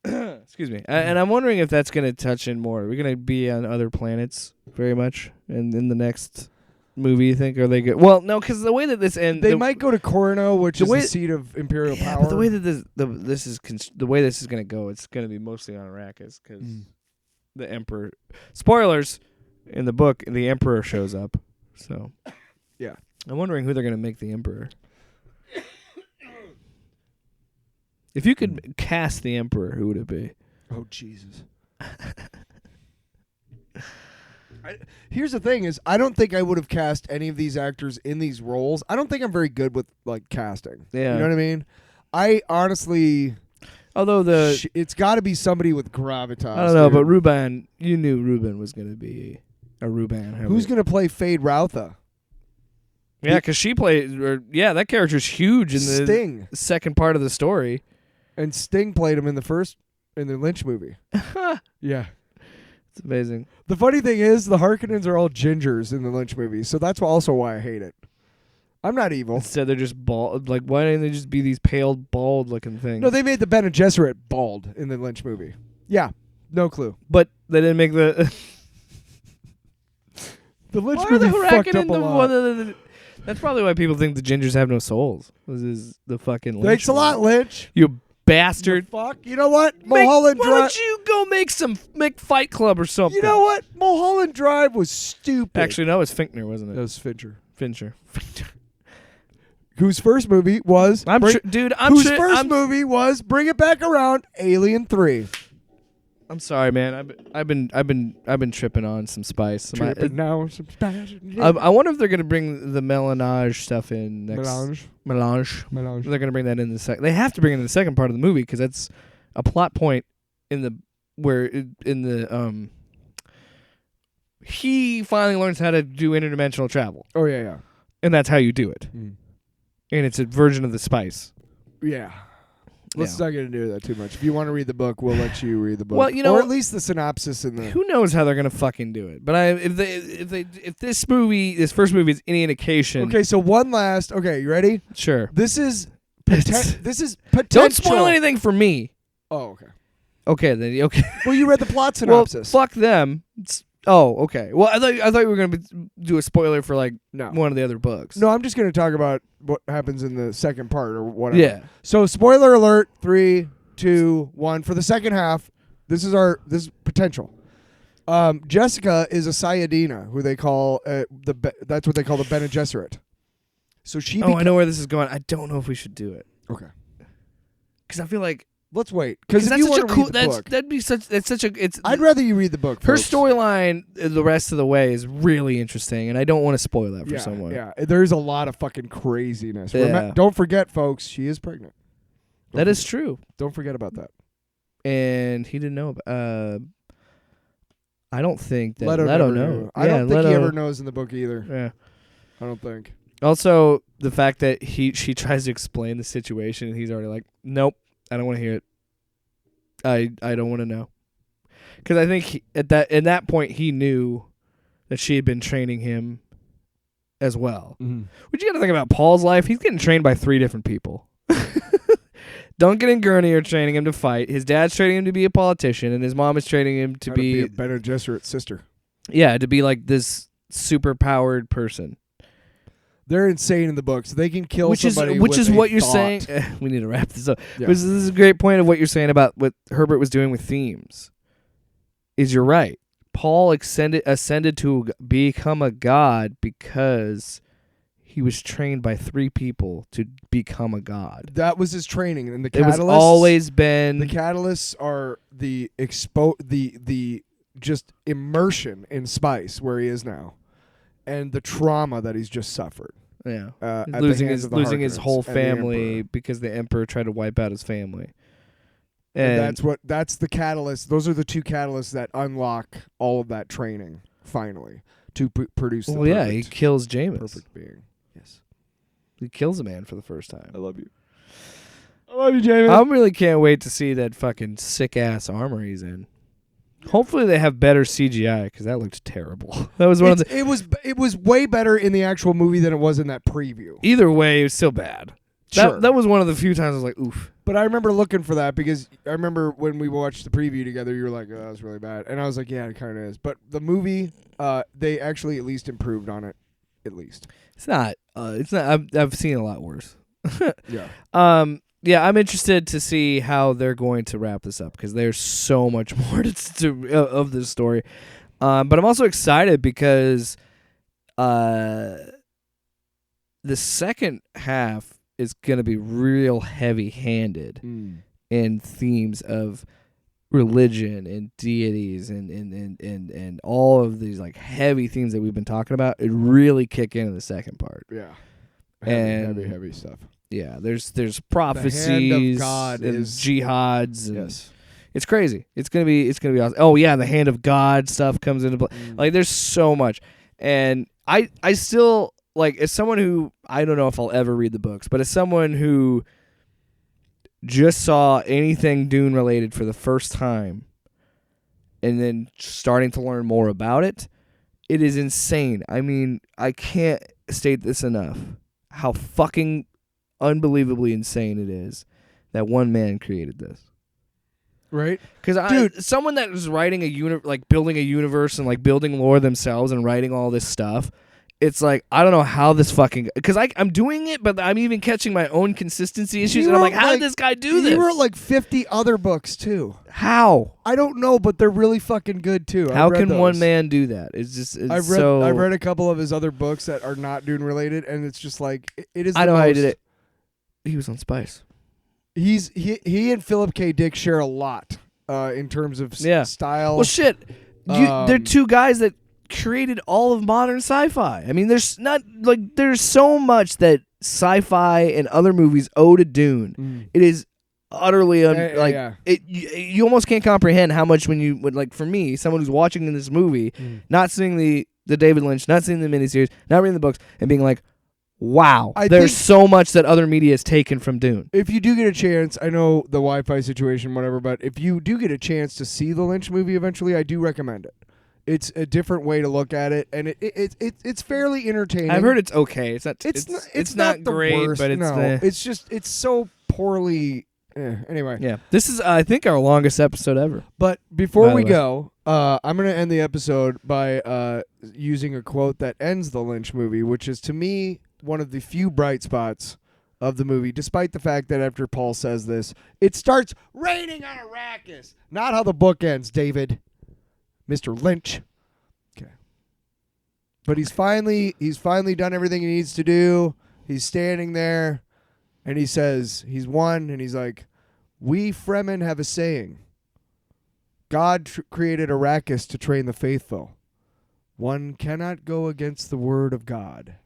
excuse me. And I'm wondering if that's going to touch in more. Are we going to be on other planets very much in the next movie, you think? Are they good? Well, no, because the way that this ends, They might go to Corno, which is the seat of Imperial power. But the way that the way this is going to go, it's going to be mostly on Arrakis because the Emperor. Spoilers in the book, the Emperor shows up. So yeah, I'm wondering who they're going to make the Emperor. If you could cast the Emperor, who would it be? Oh, Jesus. Here's the thing is, I don't think I would have cast any of these actors in these roles. I don't think I'm very good with, like, casting. Yeah. You know what I mean? I honestly... Although it's got to be somebody with gravitas. I don't know, dude. but Ruben, you knew Ruben was going to be a Ruben. Who's going to play Fade Routha? Yeah, because she played... that character's huge in the Sting. second part of the story. And Sting played him in the Lynch movie. Yeah. It's amazing. The funny thing is, the Harkonnens are all gingers in the Lynch movie, so that's also why I hate it. I'm not evil. Instead, they're just bald. Like, why didn't they just be these pale, bald-looking things? No, they made the Bene Gesserit bald in the Lynch movie. Yeah, no clue. But they didn't make the... The Lynch Why are movie they fucked racking up in a the lot. one of the... That's probably why people think the gingers have no souls. This is the fucking Lynch Thanks a lot, movie. Lynch. You bastard. The fuck? You know what? Mulholland Why Drive. don't you go make Fight Club or something? You know what? Mulholland Drive was stupid. Actually, no, it's Finkner, wasn't it? that was Fincher. Fincher. Whose first movie was? Whose first movie was Bring It Back Around, Alien 3. I'm sorry, man. I've been tripping on some spice. Tripping now, some spice. I wonder if they're gonna bring the melange stuff in next. Melange. Melange. They're gonna bring that in the second. They have to bring it in the second part of the movie because that's a plot point he finally learns how to do interdimensional travel, Oh yeah. and that's how you do it. Mm. And it's a version of the spice. Yeah. Let's Yeah. not get into that too much. If you want to read the book, we'll let you read the book. Well, you know or what? at least the synopsis in the. Who knows how they're gonna fucking do it? But if this first movie is any indication, Okay, so one last. Okay, you ready? sure. This is potential. Don't spoil anything for me. Oh, okay. Okay, then okay. Well, you read the plot Well, synopsis. fuck them. Okay. Well, I thought we were gonna do a spoiler for like No. one of the other books. No, I'm just going to talk about what happens in the second part or whatever. Yeah. So, spoiler alert: 3, 2, 1. For the second half, this is potential. Jessica is a Sayadina, who they call that's what they call the Bene Gesserit. So she. I know where this is going. I don't know if we should do it Okay. because I feel like Let's wait. Because if that's you such a want to cool. read the book, That'd be such. It's such a. It's. I'd rather you read the book. Her folks. storyline, the rest of the way, is really interesting, and I don't want to spoil that for Yeah, someone. yeah. There's a lot of fucking craziness. Yeah. Don't forget, folks, she is pregnant. That is true, Don't forget about that. and he didn't know. I don't think that Leto Leto never know. knew. I don't think Leto, he ever knows in the book either. Yeah. I don't think. Also, the fact that she tries to explain the situation, and he's already like, "Nope, I don't want to hear it. I don't want to know," because I think at that point he knew that she had been training him as well. Mm-hmm. What you got to think about Paul's life? He's getting trained by 3 different people. Duncan and Gurney are training him to fight. His dad's training him to be a politician, and his mom is training him to be a Bene Gesserit sister. to be like this super powered person. They're insane in the books. They can kill Which somebody. is with what a you're thought. saying. We need to wrap this up. Yeah. This is a great point of what you're saying about what Herbert was doing with themes. Is you're right. Paul ascended to become a god because he was trained by 3 people to become a god. That was his training, and the It was catalysts. always been The catalysts are the just immersion in spice where he is now, and the trauma that he's just suffered. Yeah, At the losing hands his of the losing his Harkonnens whole and the family Emperor. because the Emperor tried to wipe out his family. And that's the catalyst. Those are the two catalysts that unlock all of that training finally to produce the well, yeah, he perfect, kills Jameis. perfect being. Yes. He kills a man for the first time. I love you. I love you, Jamie. I really can't wait to see that fucking sick ass armor he's in. Hopefully they have better CGI because that looked terrible. That was one of the. It was way better in the actual movie than it was in that preview. Either way, it was still bad. Sure. That was one of the few times I was like, oof. But I remember looking for that because I remember when we watched the preview together, you were like, "Oh, that was really bad," and I was like, "Yeah, it kind of is." But the movie, they actually at least improved on it, at least. It's not. It's not. I've seen a lot worse. Yeah. Yeah, I'm interested to see how they're going to wrap this up because there's so much more of this story. But I'm also excited because the second half is going to be real heavy-handed in themes of religion and deities and all of these like heavy themes that we've been talking about. It really kick in the second part. Yeah. Heavy stuff. Yeah, there's prophecies The hand of God and is jihads. And yes. it's crazy. It's gonna be awesome. Oh yeah, the hand of God stuff comes into play. Like there's so much, and I still like as someone who I don't know if I'll ever read the books, but as someone who just saw anything Dune related for the first time, and then starting to learn more about it, it is insane. I mean, I can't state this enough. How fucking unbelievably insane it is that one man created this. Right? Because Dude, someone that was writing building a universe and like building lore themselves and writing all this stuff, it's like I don't know how this fucking because I'm doing it, but I'm even catching my own consistency issues, and I'm like, how did this guy do this? He wrote like 50 other books too. How? I don't know, but they're really fucking good too. How I've read can those. one man do that? It's just I've read a couple of his other books that are not Dune related, and it's just like it is. I know how he did it. He was on Spice. He and Philip K. Dick share a lot in terms of style. Well, shit, they're two guys that created all of modern sci-fi. I mean, there's so much that sci-fi and other movies owe to Dune. It is utterly you almost can't comprehend how much when you would like for me, someone who's watching in this movie, not seeing the David Lynch, not seeing the miniseries, not reading the books, and being like, wow, there's so much that other media has taken from Dune. If you do get a chance, I know the Wi-Fi situation, whatever, but if you do get a chance to see the Lynch movie eventually, I do recommend it. It's a different way to look at it, and it's fairly entertaining. I've heard it's okay. It's not the great, worst, but it's so poorly. Anyway, yeah. This is I think our longest episode ever. But before we go, I'm gonna end the episode by using a quote that ends the Lynch movie, which is to me one of the few bright spots of the movie, despite the fact that after Paul says this, it starts raining on Arrakis. Not how the book ends, David. Mr. Lynch. Okay. But he's finally done everything he needs to do. He's standing there and he says he's won, and he's like, "We Fremen have a saying. God created Arrakis to train the faithful. One cannot go against the word of God."